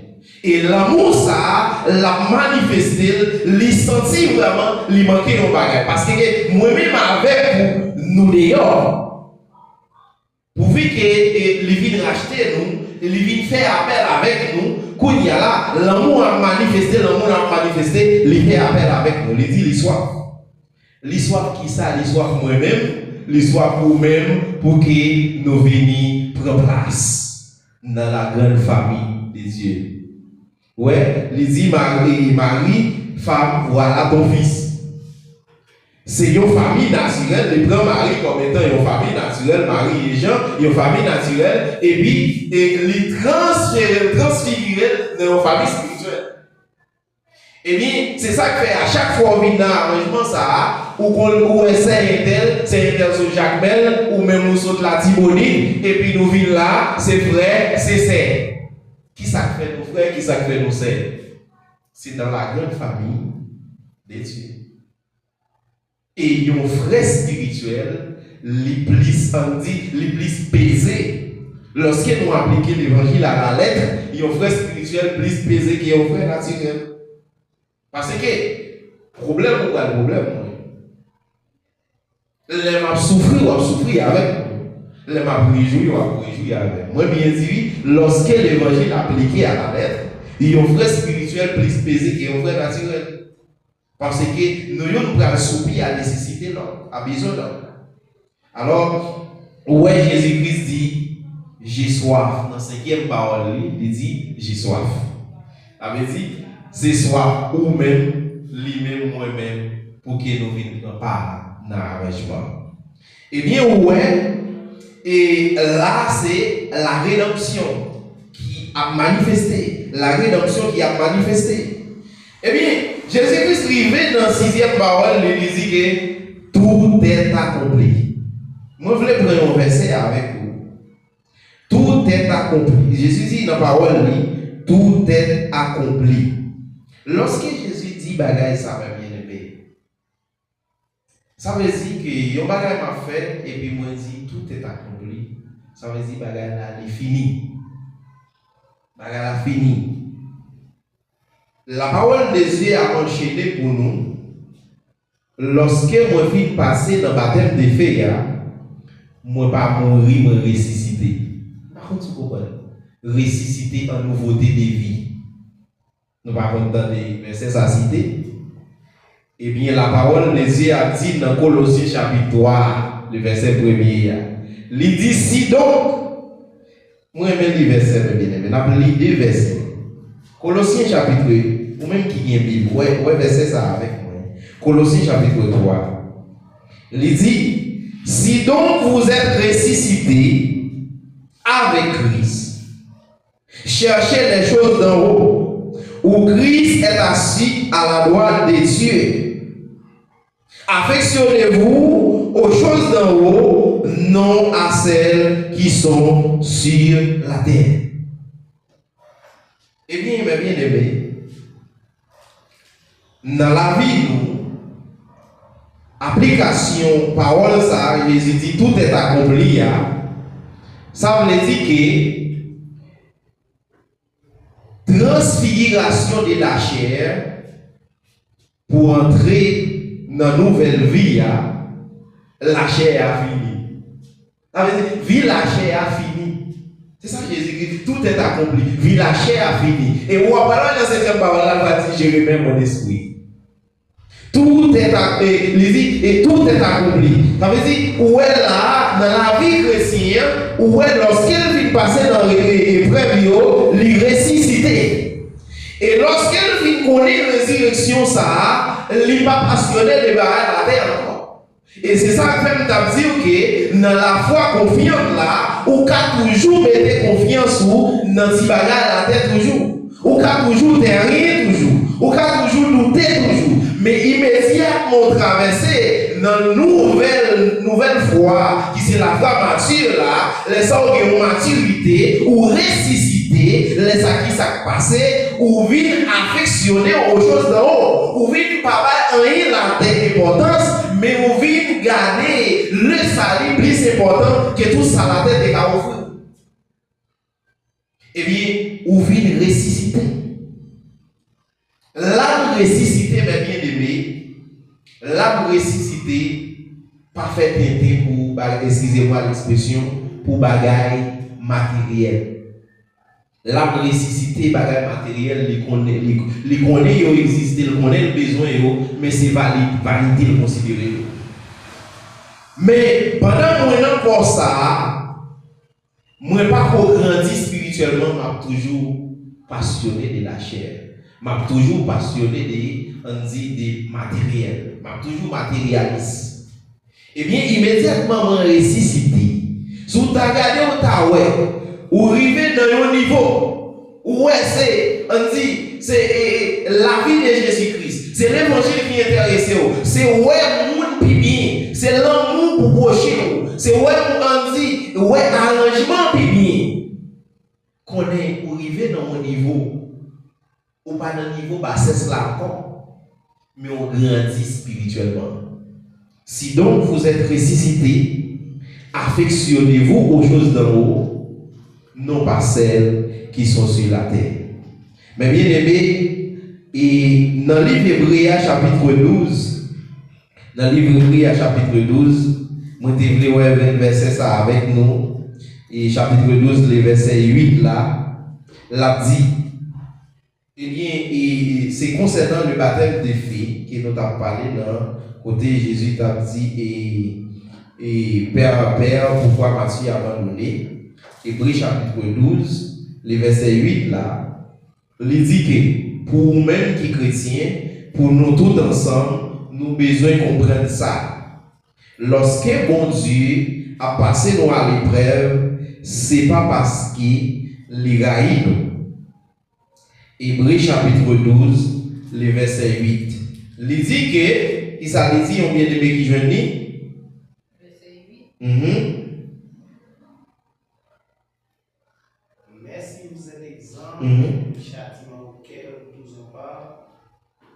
Et l'amour, ça, l'a manifesté, il sentit vraiment, il manquait nos bagages. Parce que moi-même avec nous d'ailleurs, pourvu qu'il vienne racheter nous, il vient faire appel avec nous, quand il y a là, l'amour a manifesté, il fait appel avec nous, il dit l'histoire. L'histoire qui ça, l'histoire moi-même, l'histoire pour nous-mêmes, pour que nous venions prendre place dans la grande famille des dieux. Ouais, il dit Marie, femme, voilà ton fils. C'est une famille naturelle, il prend Marie comme étant une famille naturelle, Marie et Jean, une famille naturelle, et puis il transfigure dans une famille spirituelle. Et bien, c'est ça que fait à chaque fois qu'on vient dans l'arrangement, ça, ou c'est un tel sur Jacques Bell, ou même nous sommes la Tibonite, et puis nous venons là, c'est frère, c'est sœur. Qui ça fait nos frères, qui ça fait nos sœurs? C'est dans la grande famille des dieux. Et un frère spirituel, les plus pesé. Lorsque nous appliquons l'évangile à la lettre, il y a un frère spirituel plus pesé qu'un frère naturel. Parce que, problème ou pas le problème? Les m'a souffrir avec. Les m'a réjouir avec. Moi, bien dit, lorsque l'évangile est appliqué à la lettre, il y a un frère spirituel plus pesé qu'un frère naturel. Parce que nous avons soupir à la nécessité, à besoin. Alors, ouais, Jésus-Christ dit, j'ai soif. Dans la 5e parole, il dit j'ai soif. Ça veut dire c'est soif ou même, lui-même, moi-même, pour que nous venions pas dans l'arrangement. Eh bien, ouais, et là, c'est la rédemption qui a manifesté. La rédemption qui a manifesté. Eh bien, Jésus-Christ arrivé dans la 6e parole, il dit que tout est accompli. Moi, je voulais prendre un verset avec vous. Tout est accompli. Jésus dit dans la parole, tout est accompli. Lorsque Jésus dit bagaille, ça va bien aimer. Ça veut dire que yon bagaille m'a fait et puis moi dit tout est accompli. Ça veut dire bagaille là, il est fini. Bagaille là fini. La parole de Dieu a enchaîné pour nous. Lorsque moi fin passer dans le baptême de feu, moi pas mourir, moi ressusciter. Par contre, tu comprends? Ressusciter en nouveauté de vie. Nous ne pouvons pas entendre les versets ça cité. Eh bien, la parole de Dieu a dit dans Colossiens chapitre 3, le verset 1er. Il dit si donc, moi j'aime les versets, bien aimé, on a deux versets. Colossiens chapitre 1, ou même qui est Bible, ouais, verset ça avec moi. Colossiens chapitre 3. Il dit si donc vous êtes ressuscités avec Christ, cherchez les choses d'en haut, où Christ est assis à la droite des cieux. Affectionnez-vous aux choses d'en haut, non à celles qui sont sur la terre. Eh bien, mes bien-aimés, dans la vie, nous, application, parole, ça, Jésus dit tout est accompli. Ça veut dire que transfiguration de la chair pour entrer dans la nouvelle vie, la chair a fini. Ça veut dire vie la chair a fini. C'est ça que Jésus dit, tout est accompli. Vie la chair a fini. Et où après dans cette parole, là va dire je remets mon esprit. Tout est accompli. Et tout est accompli. Ça veut dire où est là dans la vie chrétienne, où est lorsqu'elle vient passer dans l'épreuve, il ressuscité. Et lorsqu'elle vient connaître la résurrection, ça, elle n'est pas passionnée de barrer la terre encore. Et c'est ça que je veux dire que dans la foi confiante là, ou qu'à toujours mettre confiance dans ce bagage la terre toujours. Ou qu'à toujours rien toujours. Ou qu'à toujours douter toujours. Mais immédiatement traverser dans une nouvelle foi, qui c'est la foi mature là, les organes de maturité, ou ressusciter, les acquis ça passé, ou vient affectionner aux choses d'en haut, ou vient pas rien la importance, mais ou vient garder le salut plus important que tout ça la tête est à offrir. Eh bien, ou vient ressusciter. L'âme ressuscité, mes bien-aimés, l'âme ressuscité, pas fait tenter pour, excusez-moi l'expression, pour bagaille matériel. L'âme ressuscité, bagaille matériel, les connaît, il existe, il connaît le besoin, mais c'est validé, le considérer. Mais pendant que je encore ça, moi pas grandi spirituellement, je suis toujours passionné de la chair. Je suis toujours passionné des matériels. Je suis toujours matérialiste. Eh bien, immédiatement, je ressuscité. Si vous regardez ou arrivez dans un niveau où c'est la vie de Jésus-Christ. C'est l'évangile qui intéresse. C'est ouais, monde bien. C'est l'amour pour prochain. C'est ouais, arrangement bien. Qu'on est arrivé dans un niveau. Ou pas dans le niveau bassesse là encore, mais on grandit spirituellement. Si donc vous êtes ressuscité, affectionnez-vous aux choses d'en haut, non pas celles qui sont sur la terre. Mais bien aimé, et dans le livre Hébreux chapitre 12, moi je voulais un verset ça avec nous, et chapitre 12, le verset 8 là, l'a dit. Eh bien, c'est concernant le baptême des filles que nous avons parlé dans côté Jésus t'a dit et Père, pourquoi m'as-tu abandonné? Hébreux chapitre 12, le verset 8 là, il dit que pour nous-mêmes qui chrétiens, pour nous tous ensemble, nous avons besoin de comprendre ça. Lorsque bon Dieu a passé nous à l'épreuve, ce n'est pas parce qu'il haït nous. Hébreux chapitre 12, le verset 8. Il dit que, il s'est dit, on vient de qui jeune Verset 8. Merci vous êtes exemple, châtiment auquel nous en parle,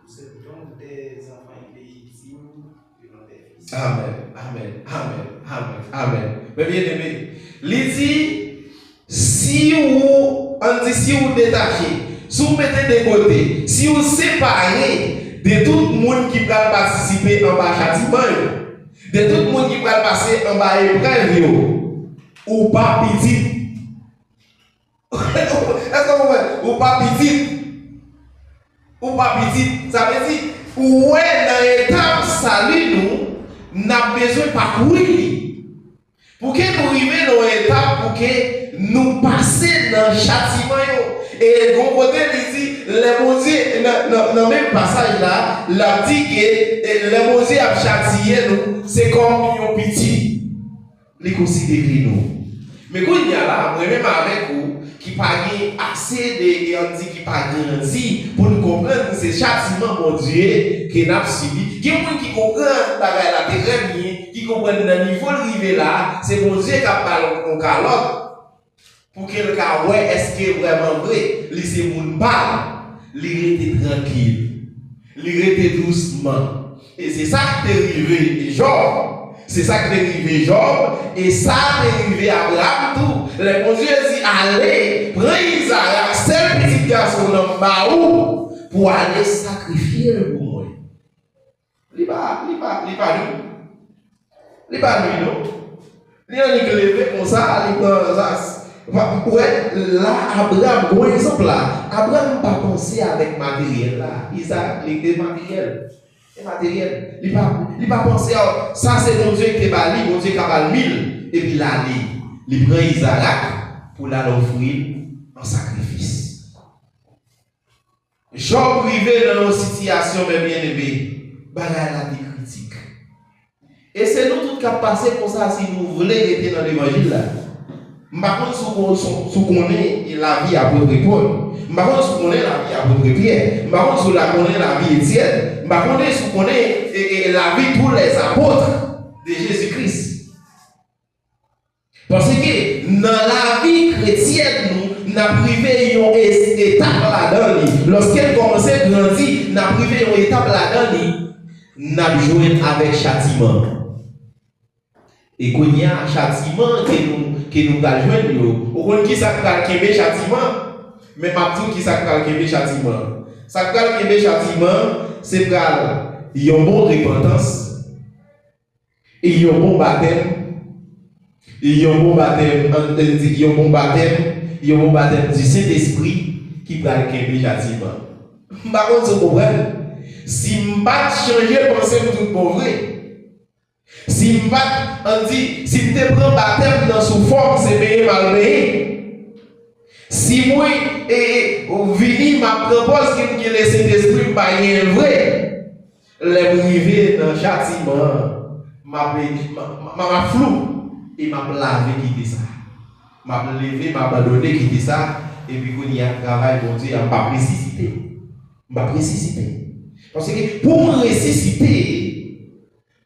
vous êtes donc des enfants illégitimes de notre fils. Amen, amen, amen, amen, amen. Mais bien aimé, il dit, si vous détachez, si vous mettez de côté, si vous séparez de tout le monde qui va participer en bas châtiment, de tout le monde qui va passer en bas épreuve, ou pas petit. Est-ce que vous voyez? Ou pas petit. Ou pas petit. Ça veut dire, ouais, dans l'étape salut, nous avons besoin de parcourir. Pour que nous arrivions dans l'étape, pour que nous passions dans le châtiment. Et de côté, il dit, les Mosiers, dans le même passage là, il a dit que les Mosiers a châtié nous, c'est comme un petit. Les considérer nous. Mais quand il y a là, moi-même avec vous, qui pas assez de qui pas grandi pour nous comprendre que c'est châtiment mon Dieu que nous avons subi. Qui comprend la très bien, qui comprend le niveau arrivé là, c'est mon Dieu qui a parlé en calotte. Pour que le cas, ouais, est-ce que c'est vraiment vrai? Laissez mon parle, l'irriter tranquille, l'irriter doucement. Et c'est ça qui est arrivé, Job. C'est ça qui est arrivé, Job. Et ça est arrivé à Abraham tout. Le bon Dieu dit, allez, prends Isaac, c'est le petit garçon dans Baou, pour aller sacrifier le pour moi. Il n'est pas lui. Il n'est pas lui, non? Il est levé comme ça, il est ça. Ouais, là, Abraham, bon exemple là, Abraham n'a pas pensé avec matériel là. Isaac, il était matériel. C'est matériel. Il n'a pas pensé à ça, c'est mon Dieu qui est bali, mon Dieu qui a bali 1000. Et puis là, il prend Isaac pour l'offrir en sacrifice. Job privé dans une situation bien aimée, bagaille la critique. Et c'est nous tous qui avons passé pour ça si nous voulons être dans l'évangile là. Par contre, si vous connaissez la vie à votre Paul, par contre, si vous connaissez la vie à votre Pierre, par contre, si vous connaissez la vie Étienne, par contre, si vous connaissez la vie de tous les apôtres de Jésus-Christ. Parce que dans la vie chrétienne, nous avons privé une étape là-dedans. Lorsqu'elle commence à grandir, nous avons privé une étape là-dedans. Nous avons joué avec châtiment. Et qu'on y a un châtiment que nous allons jouer. Au fond, qui s'appelle le châtiment? Mais maintenant, qui s'appelle le châtiment? Ça s'appelle le châtiment, c'est pour une bonne repentance, et il y a un bon baptême, il y a un bon baptême du Saint-Esprit qui va le châtiment. Par contre, vous comprenez? Si je ne pas changer pensée tout pour vrai, si je te prends baptême dans sous forme, c'est bien mal payé. Si moi, vini m'a propose que le Saint-Esprit pas vrai, les privé dans le châtiment, m'a flou et m'a lavé quitter ça. M'a levé, m'a abandonné quitter ça, et puis quand il y a un travail, bon Dieu, il m'a ressuscité. M'a ressuscité. Parce que pour me ressusciter,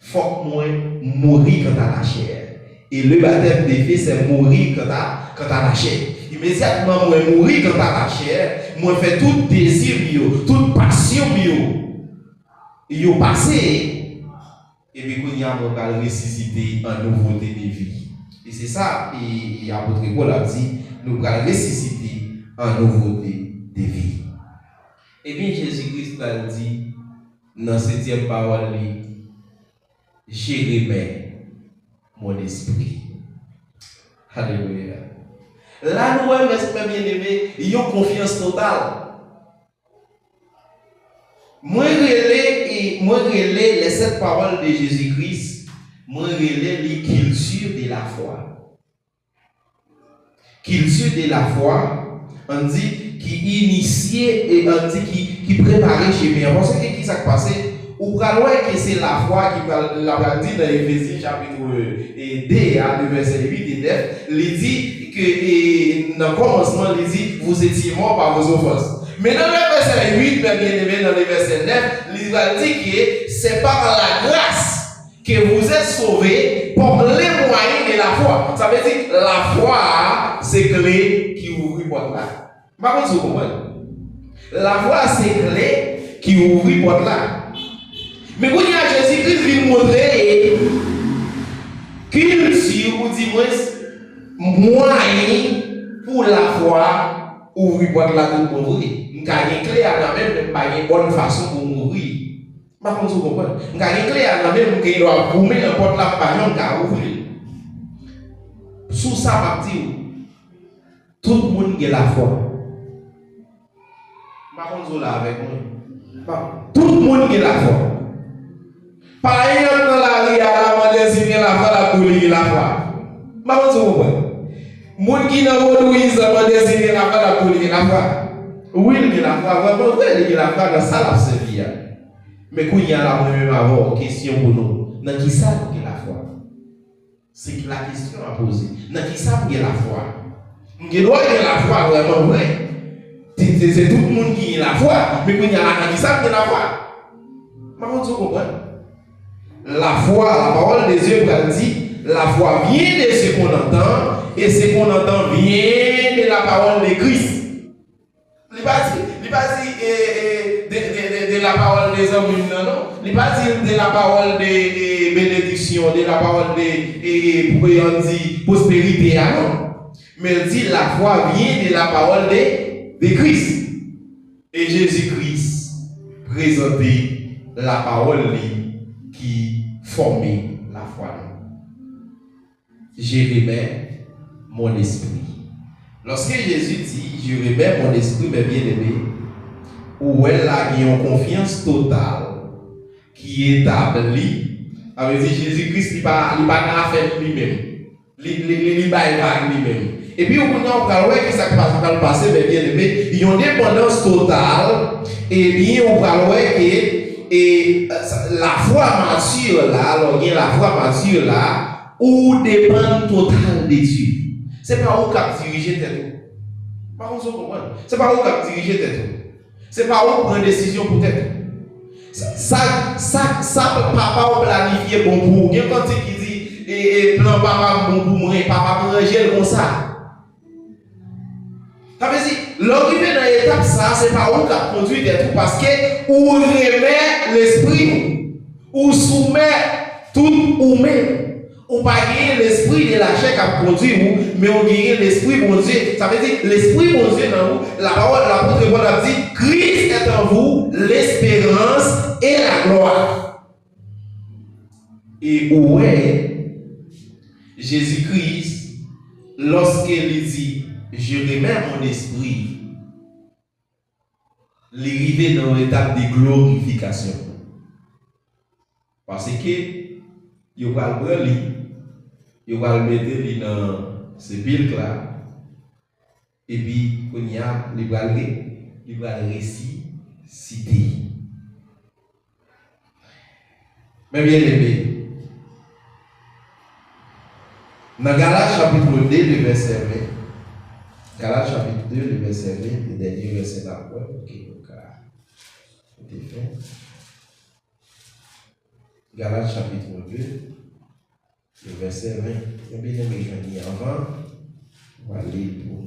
il faut que moi mourir quand à la chair. Et le baptême des faits, c'est mourir quand à la chair. Immédiatement, moi mourir quand à la chair, moi fais tout désir, toute passion, yo passé. Et puis, quand il y a un ressuscité en nouveauté de vie. Et c'est ça, et apôtre Paul a dit, nous allons ressusciter en nouveauté de vie. Et bien, Jésus-Christ a dit, dans cette 7e parole, je remets mon esprit. Alléluia. Là, nous, mes bien-aimés, ils ont confiance totale. Moi, relais les 7 paroles de Jésus-Christ, moi, relais les cultures de la foi. Culture de la foi, on dit qui initiait et on dit qui préparait chez bien. Parce que qui s'est passé? Ou alors que c'est la foi qui l'a dit dans Éphésiens chapitre 2, verset 8 et 9, il dit que dans le commencement, il dit vous étiez morts par vos offenses. Mais dans le verset 8, bien aimé, dans le verset 9, il va dire que c'est par la grâce que vous êtes sauvés par les moyens de la foi. Ça veut dire que la foi, c'est clé qui ouvre la porte là. Par contre, vous comprenez? La foi, c'est clé qui ouvre la porte là. Mais quand il y a Jésus-Christ qui nous montre culture ou dit moyen pour la foi ouvrir la porte là pour mourir. Nous avons une clé à la même, pas une bonne façon pour mourir. Par contre, vous comprenez? Nous avons une clé à la même qui doit boumer la porte là pour ouvrir. Sous ça, partie, tout le monde a la foi. Par contre, vous là avec moi. Tout le monde a la foi. Par exemple, dans la rue, à la signer la foi, la police, la foi. Par contre, vous comprenez? Moun qui n'a pas Louise, a signer la foi, la police, la foi. Oui, il y a la foi, vraiment, il y a la foi dans ça, la servie. Mais quand il y a la même avant, question pour nous, dans qui ça vous la foi? C'est la question à poser. Dans qui ça vous la foi? Il doit y avoir la foi vraiment vrai. C'est tout le monde qui a la foi, mais quand il y a dans qui ça vous la foi? Comment vous comprenez? La foi, la parole des Dieu dit, la foi vient de ce qu'on entend, et ce qu'on entend vient de la parole de Christ. Il n'est pas dit de la parole des hommes, non. Il n'est pas dit de la parole de bénédiction, de la parole de prospérité, non. Mais il dit la foi vient de la parole de Christ. Et Jésus-Christ présentait la parole qui formait la foi. Je remets mon esprit. Lorsque Jésus dit, je remets mon esprit, mes bien-aimés, où elle a une confiance totale qui est établie, avec Jésus-Christ, il n'a pas fait lui-même. Il n'a pas lui-même. Et puis, on va voir qui s'est passé, mes bien-aimés, il y a une dépendance totale, et bien, on va voir que la foi mature là, alors il y a la foi mature là, où dépend total de Dieu. C'est pas où cap diriger tête. Par contre, vous comprenez? C'est pas où cap diriger tête. C'est pas où prendre décision pour tête. Ça papa ou planifier bon pour. Il y a quand qui dit plan papa bon pour moi, papa manger comme ça. Ça veut dire, l'arrivée dans l'étape ça, c'est pas où cap conduire tête parce que ou remet l'esprit ou soumet tout ou même. On pas gagner l'esprit de la chair qui conduit vous, mais on gagne l'esprit bon Dieu. Ça veut dire l'esprit bon Dieu dans vous. La parole, l'apôtre Paul a dit Christ est en vous, l'espérance et la gloire. Et où est Jésus-Christ lorsqu'il dit je remets mon esprit, l'arrivée dans l'étape de glorification. Parce que il va le prendre, il va le mettre dans ce piles là, et puis il va le réciter. Mais bien aimé, dans Galates chapitre 2, le verset 20, Galates chapitre 2, le verset 20, le dernier verset d'après, ok, c'est fait. Galates chapitre 2, le verset 20. Et bien aimé, je dis avant, on va aller pour.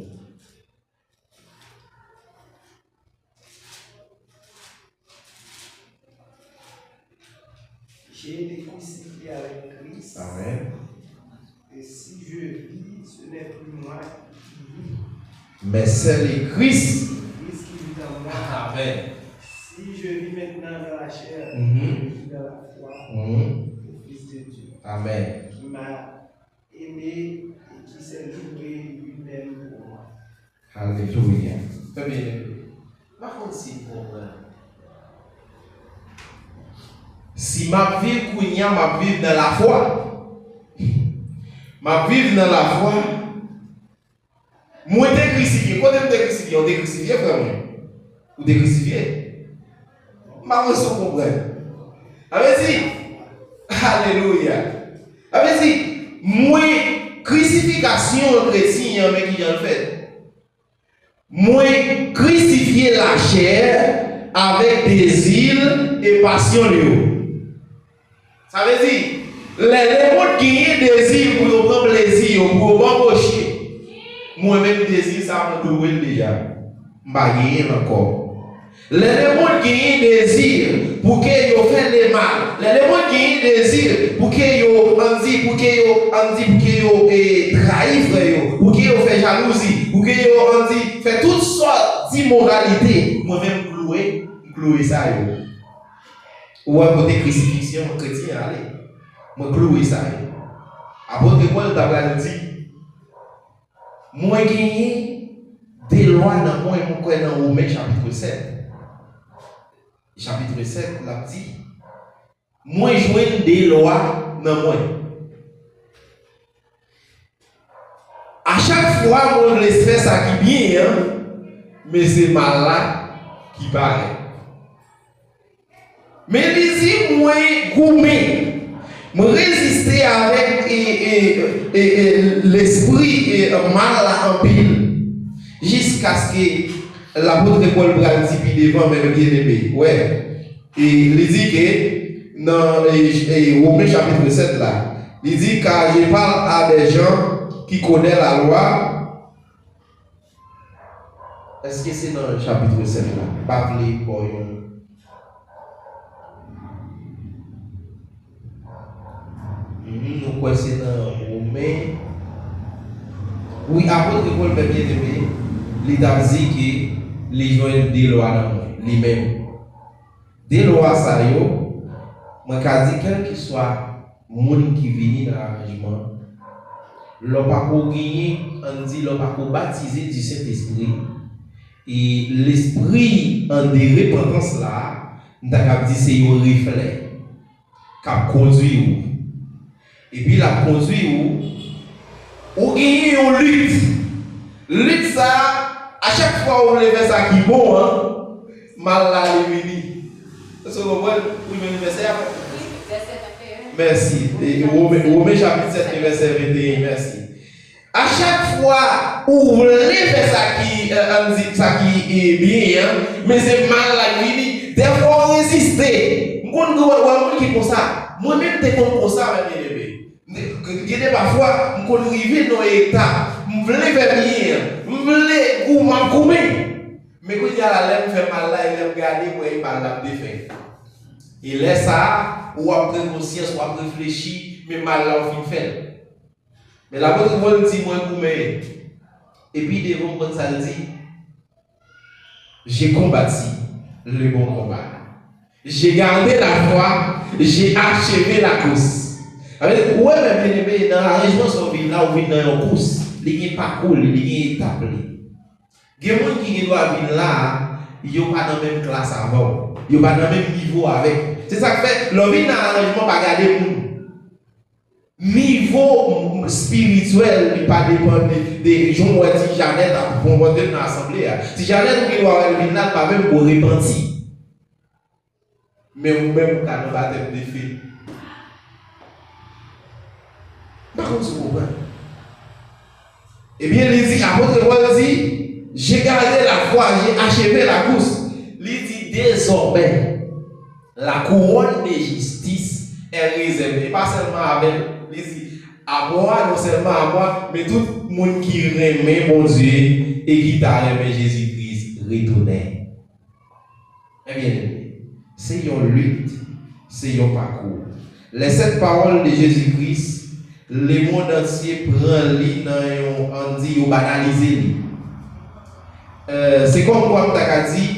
J'ai été crucifié avec Christ. Amen. Et si je vis, ce n'est plus moi qui vis. Mais c'est le Christ. Christ qui vit en moi. Amen. Si je vis maintenant dans la chair, je vis dans la foi au Fils de Dieu. Amen. Qui m'a aimé et qui s'est livré lui-même pour moi. Alléluia. Très bien. Par contre, si ma vie kounya, ma vie dans la foi, ma vie dans la foi, Moi, t'es crucifié. Quand t'es crucifié, on t'est crucifié, frère. Ou t'es crucifié. Maman, ça comprend. Avez-y. Alléluia. Avez-y. Moi, crucifixion chrétien, mais qui en fait. Moi, crucifier la chair avec désir et passion. Ça veut dire, les gens qui ont désir pour prendre plaisir, pour m'embaucher. Moi-même, désir, ça me doit déjà. Je ne encore. Les gens qui ont désir pour qu'ils fassent le mal. Les gens qui ont désir pour qu'ils trahissent, pour qu'ils fassent jalousie, pour qu'ils fassent toutes sortes d'immoralités. Moi-même, clouer ça. Ou à côté crucifixion chrétien, allez. Moi, clouer ça. Apôtre Paul t'a dit, moi, j'ai des lois dans moi et mon dans Romains chapitre 7. Chapitre 7, la dit, moi, j'ai des lois dans moi. À chaque fois, moi, je fais ça qui bien, hein, mais c'est mal là qui paraît. Mais les moi, gourmet. Je résister avec l'esprit mal en pile jusqu'à ce que l'apôtre Paul dit puis devant même bien aimé. Ouais. Et il dit que dans Romains chapitre 7 là, il dit car je parle à des gens qui connaissent la loi. Est-ce que c'est dans le chapitre 7 là? Pas pour nous quoi c'est dans Romains. Oui, apôtre Paul bien aimé, il a dit que les gens ont des lois dans moi, lui-même. Des lois ça yo, moi qu'a dit quel que soit monde qui vient dans l'arrangement, l'on pas pour gagner, on dit l'on pas pour baptiser du Saint-Esprit. Et l'esprit en des repentances là, on t'a dit c'est un reflet qui conduit. Et puis la conduit ou gagne une lutte. Lutte ça, à chaque fois où on fait ça qui est bon, hein, mal là les vini. Est-ce que vous comprenez? Premier verset. Merci. Romains chapitre 7, verset 21, merci. À chaque fois où vous voulez faire ça qui est bien, hein, mais c'est mal là vini, des fois on résiste. Moi, qui pour ça. Moi-même, je suis comme ça, mes bébés. Parfois, je suis arrivé dans l'état, je voulais faire bien, je voulais m'accoumer. Mais quand il y a la lèvre fait mal là, il aime garder pour il mal là défait. Il laisse ça, ou après conscience, ou après réfléchir, mais mal là on fait. Mais la bonne Paul dit moi coumer. Et puis devant moi ça dit, j'ai combattu le bon combat. J'ai gardé la foi, j'ai achevé la course. Ouais, mais bien aimé, dans la région, on vient là, on vient dans une course. Il y a un parcours, il y a une étape. Il y a des gens qui doivent venir là, ils ne sont pas dans la même classe avant. Ils ne sont pas dans le même niveau avec. C'est ça que fait, l'on vient dans l'arrangement, pas garder pour niveau spirituel, il ne pas dépendre des gens qui ont Jeannette pour monter dans l'assemblée. Si Jeannette qui doit venir là, pas même pour repentir. Mais vous-même, vous n'avez pas de défi. Par contre, vous comprenez? Eh bien, l'apôtre Paul dit, j'ai gardé la foi, j'ai achevé la course. Il dit, désormais, la couronne de justice est réservée, pas seulement avec, il dit, à moi, non seulement à moi, mais tout le monde qui remet mon Dieu et qui t'a remis Jésus-Christ retourné. Eh bien, c'est une lutte, c'est un parcours. Les 7 paroles de Jésus-Christ, le monde entier prend l'île on dit ou banaliser. C'est comme quoi tu as dit,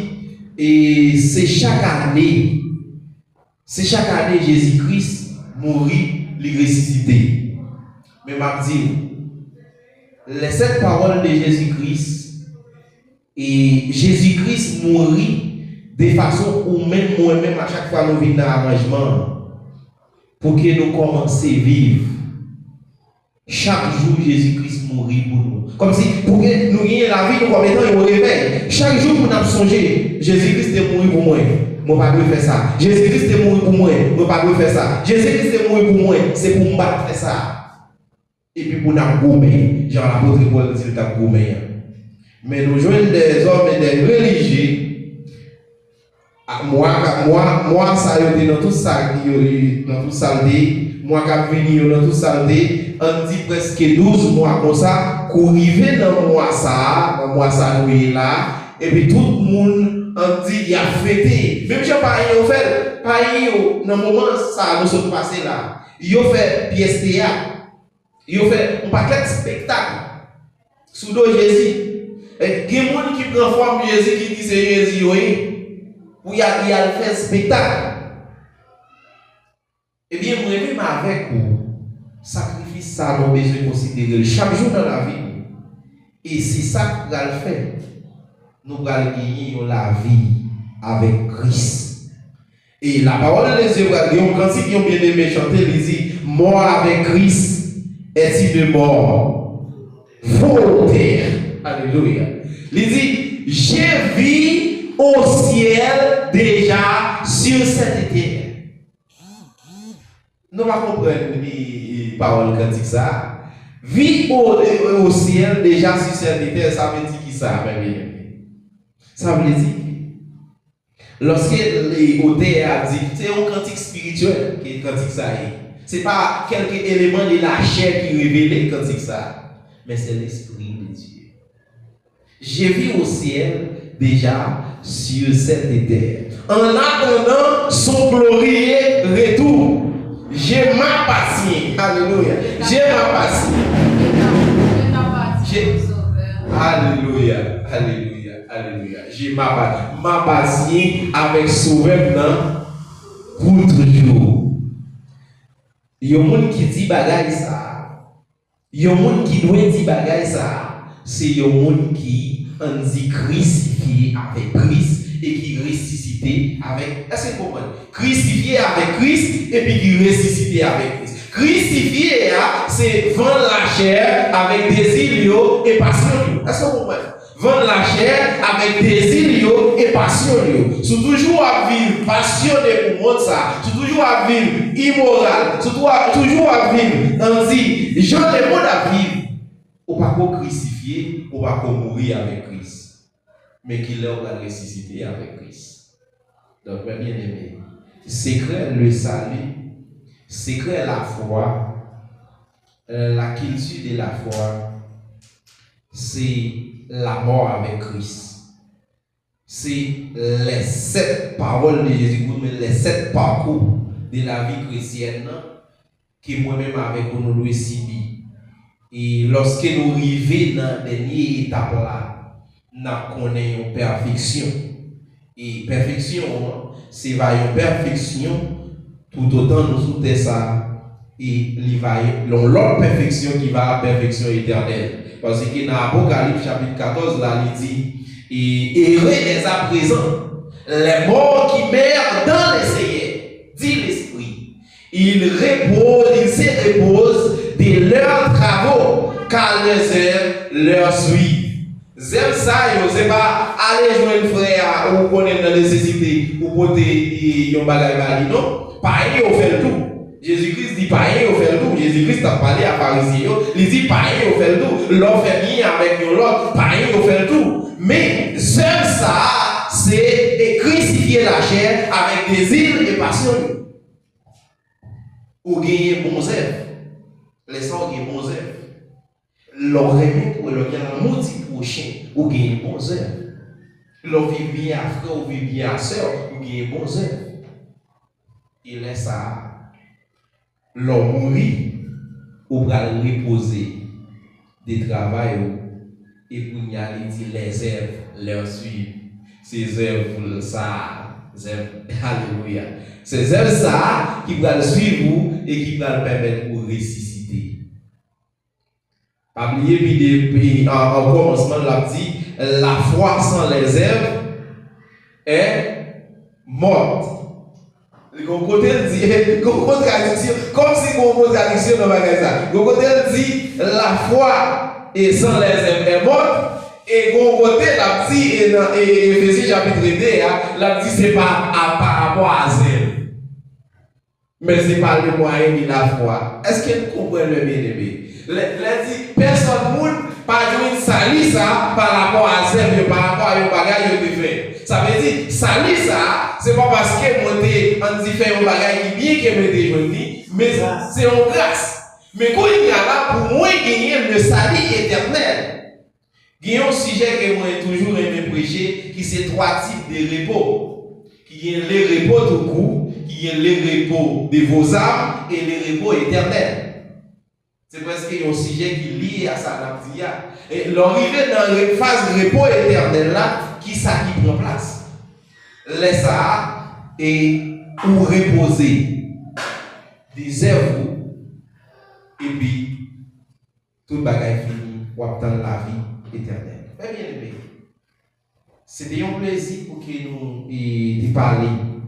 et c'est chaque année Jésus-Christ mourit, il ressuscité. Mais je dis, les 7 paroles de Jésus-Christ, et Jésus-Christ mourit de façon où même moi-même à chaque fois nous venons dans l'arrangement pour que nous commencions à vivre. Chaque jour, Jésus-Christ mourit pour nous. Comme si, pour que nous ayons la vie, nous comme étant au réveil. Chaque jour, nous avons songé, Jésus-Christ est mort pour moi. Moi, pas faire ça. Jésus-Christ est mort pour moi. Moi, pas faire ça. Jésus-Christ est mort pour moi. C'est pour moi faire ça. Et puis, pour nous gommer. Genre, l'apôtre Paul dit, tu as gommé. Mais nous jouons des hommes et des religieux. Moi, ça y est dans tout ça, dans tout ça, moi, qui venu dans tout ça, on dit presque 12 mois comme ça, qu'on arrive dans mois ça, nous là, et puis tout le monde, on dit, il a fêté. Même si pas fait, dans le moment ça, nous sommes passés là, il a fait pièce théâtre, il a fait un paquet de spectacles sous le Jésus. Et il y a des gens qui prennent forme de Jésus qui disent c'est Jésus, oui. Où il y a fait spectacle. Eh bien, moi, même avec vous, sacrifice ça, nous besoin de considérer chaque jour dans la vie. Et c'est ça que nous allons faire. Nous allons gagner la vie avec Christ. Et la parole de Dieu, quand ils ont bien aimé chanter, il dit mort avec Christ, est-il de mort volontaire. Alléluia. Il dit j'ai vu au ciel déjà sur cette terre. Nous ne comprenons pas les paroles cantiques ça. Vie au ciel déjà sur cette terre, ça veut dire qui ça? Ça veut dire lorsque l'auteur a dit, c'est un cantique spirituel qui est cantique ça. Ce n'est pas quelques éléments de la chair qui révèlent le cantique ça, mais c'est l'esprit de Dieu. J'ai vu au ciel déjà sur cette terre. En attendant son glorieux retour, j'ai ma patience. Alléluia. J'ai ma patience. Alléluia. Alléluia. Alléluia. J'ai ma patience avec sauveur pour toujours. Il y a des gens qui disent bagaille ça. Il y a des gens qui doivent dire bagaille ça. C'est des gens qui ont dit crucifié avec Christ et qui ressuscité avec. Est-ce que vous comprenez? Crucifié avec Christ et puis qui ressuscité avec Christ. Crucifié, c'est vendre la chair avec désir et passion. Est-ce que vous comprenez? Vendre la chair avec désir et passion. Si toujours à vivre passionné pour moi ça, si toujours à vivre immoral, si toujours à vivre, on dit, gens les monde à vivre, on va pas crucifier, on va pas mourir avec Christ, mais qu'il est ressuscité avec Christ. Donc, bien aimé, secret le salut, secret la foi, la culture de la foi, c'est la mort avec Christ. C'est les 7 paroles de Jésus, les 7 parcours de la vie chrétienne que moi-même avec nous devons subir. Et lorsque nous arrivons dans la dernière étape là, nous connaissons une perfection. Et perfection, c'est une perfection tout autant nous sous ça. Et il va y avoir l'autre perfection qui va à la perfection éternelle. Parce que dans l'Apocalypse chapitre 14, là, il dit, et heureux dès à présent, les morts qui meurent dans les Seigneurs, dit l'Esprit, ils se reposent de leurs travaux, car les œuvres leur suivent. Zèm ça, c'est pas aller jouer un frère ou connaître dans la nécessité ou porter un bagage, non? Pareil, on fait le tout. Jésus-Christ dit pareil, on fait le tout. Jésus-Christ a parlé à Pharisiens, il dit pareil, on fait le tout. L'on fait bien avec l'autre, pareil, on fait le tout. Mais seul ça, c'est crucifier la chair avec désir et passion. Ou gagner bon œuvre. Les gens qui ont bon œuvre. L'on remet pour le bien maudit prochain, ou gagner bon œuvre. L'on vit bien à frère, ou vit bien à soeur, ou gagner bon œuvre. Il laisse ça. L'on mourit ou pour reposer des travail et pour y aller dire les œuvres leur suivent. Ces œuvres ça, alléluia. Ces œuvres ça qui vont suivre vous et qui vont permettre de ressusciter. Pas oublier puis en commencement l'a dit la foi sans les œuvres est morte. côté dit, contradiction, comme si on contradiction dans le magasin. Le côté dit, la foi est sans les œuvres est morte. Et bon côté, la dit, et dans Éphésiens chapitre 2, la dit, c'est pas par rapport à zèle. Mais c'est pas le moyen de la foi. Est-ce qu'elle comprend le bien-aimé? Elle dit, personne ne pas jouer sali ça par rapport à zèle, par rapport à un bagage de fait. Ça veut dire, sali ça, c'est pas parce que on dit fait un bagage qui bien que me dit, mais c'est en grâce. Mais quand il y a là, pour moi, gagner le salut éternel. Il y a un sujet que moi j'ai toujours aimé prêcher, qui c'est 3 types de repos. Qui est les repos tout court, qui est les repos de vos âmes et les repos éternels. C'est presque un sujet qui est lié à ça. Et l'arrivée dans la phase de repos éternel là, qui ça qui prend place? Laisse ça et ou reposer. Désert-vous et puis tout bagaille fini ou attendre la vie éternelle. Bien aimé, c'était un plaisir pour que nous y parlions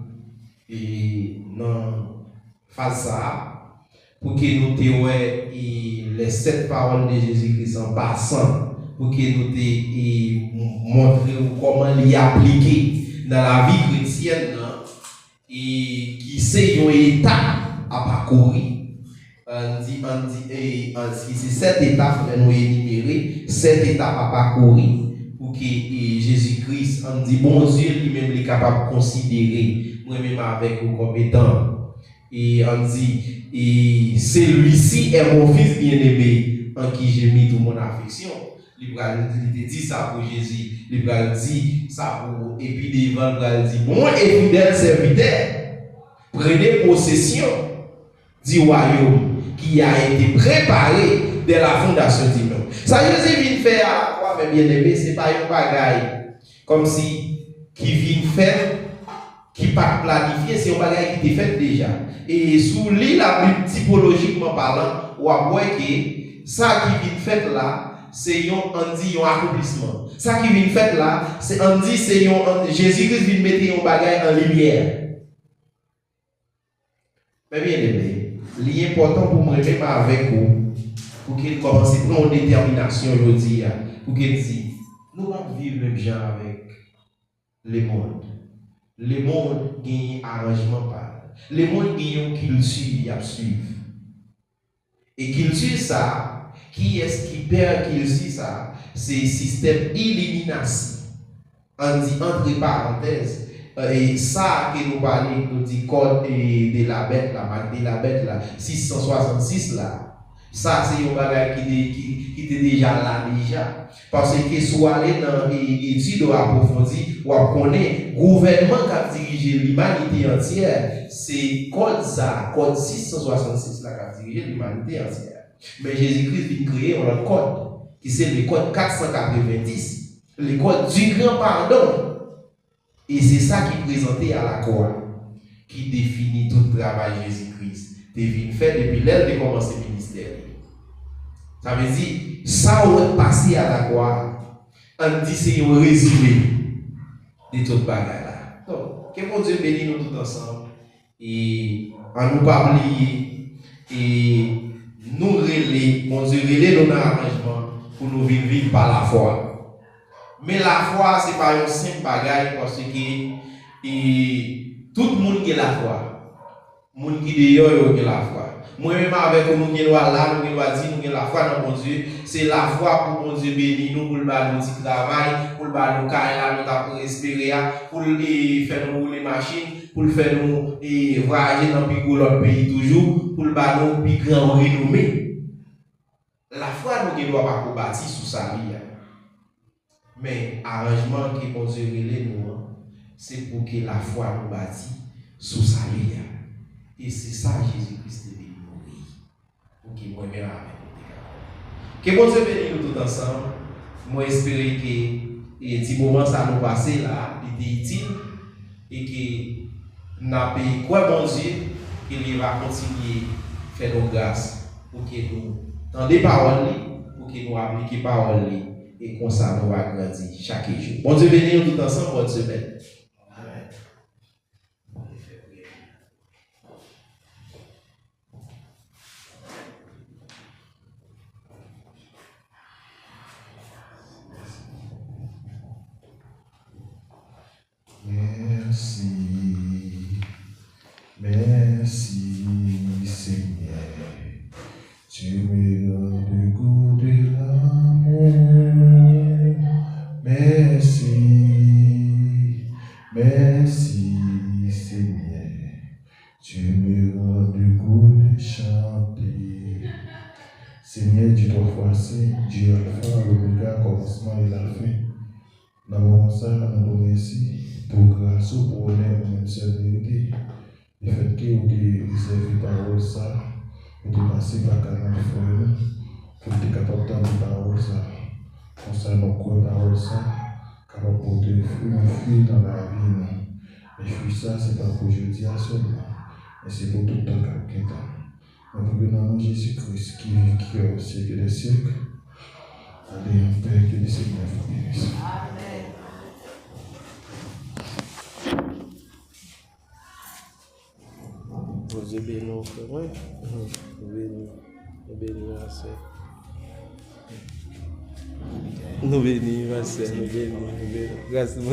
et dans face ça pour que nous te les 7 paroles de Jésus-Christ en passant pour que nous te montrions comment les appliquer dans la vie chrétienne et qui c'est une étape à parcourir. C'est 7 étapes que nous énumérer, 7 étapes à parcourir pour que Jésus-Christ, on dit bon Dieu lui-même est capable de considérer moi-même avec vos compétents. Et on dit, et celui-ci est mon fils bien-aimé en qui j'ai mis toute mon affection. Il dit ça pour Jésus, il dit ça pour, et puis devant, il dit bon et fidèle serviteur, prenez possession du royaume qui a été préparé dès la fondation du monde. Ça, Jésus vient faire à la croix, mais bien aimé, ce n'est pas un bagaille comme si qui vient faire, qui pas planifié, c'est un bagaille qui était fait déjà. Et sous l'île, la Bible, typologiquement parlant, on voit que ça qui vient faire là, c'est un accomplissement. Ça qui vient faire là, c'est un dit, c'est Jésus-Christ vient mettre un bagaille en lumière. Mais bien aimé, l'important pour moi même avec vous, pour qu'il commence à prendre une détermination aujourd'hui, pour qu'il dise, nous allons vivre même gens avec le monde. Le monde gagne arrangement par. Le monde gagne une culture à suivre. Et culture ça, qui est-ce qui perd culture ça? C'est système élimination. On dit entre parenthèses. Et ça que nous parlons, nous dit code de la bête, la marque de la bête, là, 666 là. Ça, c'est un bagage qui était déjà là déjà. Parce que soit aller dans les études approfondies, ou à connaître le gouvernement qui a dirigé l'humanité entière, c'est code ça, code 666 là qui a dirigé l'humanité entière. Mais Jésus-Christ vient créer un code, qui c'est le code 490, le code du grand pardon. Et c'est ça qui est présenté à la croix, qui définit tout le travail de Jésus-Christ. Il fait depuis l'heure de commencer le ministère. Ça veut dire, ça on est passé à la croix, on dit c'est un résumé de toute bagaille là. Donc, que mon Dieu bénisse nous tous ensemble et en nous pas oublier et nous relayer, mon Dieu relayer nos arrangements pour nous vivre par la foi. Mais la foi, ce n'est pas un simple bagage parce que tout le monde a la foi. Le monde qui est dehors a la foi. Moi-même, avec le monde qui est là, nous avons dit nous avons la foi dans mon Dieu. C'est la foi pour mon Dieu bénir nous, pour le faire notre travail, pour le faire nos carrières, pour respirer, pour faire nous rouler machines, pour faire nous voyager dans l'autre pays toujours, pour le faire nous plus grand renommé. La foi, nous ne doit pas combattre sous sa vie. Mais l'arrangement que mon Dieu relève nous, c'est pour que la foi nous bâtit sous sa vie. Et c'est ça Jésus-Christ est venu mourir. Pour que moi-même avec nous. Que mon Dieu bénisse nous tous ensemble. Moi j'espère que ces moments ça nous passé là, il était utile. Et que nous avons quoi mon Dieu, qu'il va continuer à faire nos grâces. Pour que nous entendons des paroles, pour que nous appliquions les paroles. Et comme ça, nous va grandir chaque jour. Bon Dieu bénisse nous tout ensemble, bonne semaine. Amen. Tu me rends du goût de chanter. Seigneur, Dieu trois saint, Dieu Alpha, l'Oméga, commencement et la fin. Dans mon ça, nous te remercions pour grâce, pour honneur, pour même vérité. Le fait que vous avez réservé parole ça, vous avez passé par 40 fois, pour être capable d'entendre parole ça. Pour ça, nous croyons parole ça, capable de porter un fruit dans la vie. Et fruit ça, c'est pas pour aujourd'hui seulement, mais c'est pour tout le temps quelqu'un. Mais pour que nous avons Jésus-Christ qui vit, qui est au siècle des siècles, allez, un Père, que le Seigneur vous bénisse. Amen. Vous bénissez, frère. Nous bénissons, nous bénissons, nous bénissons. Grâce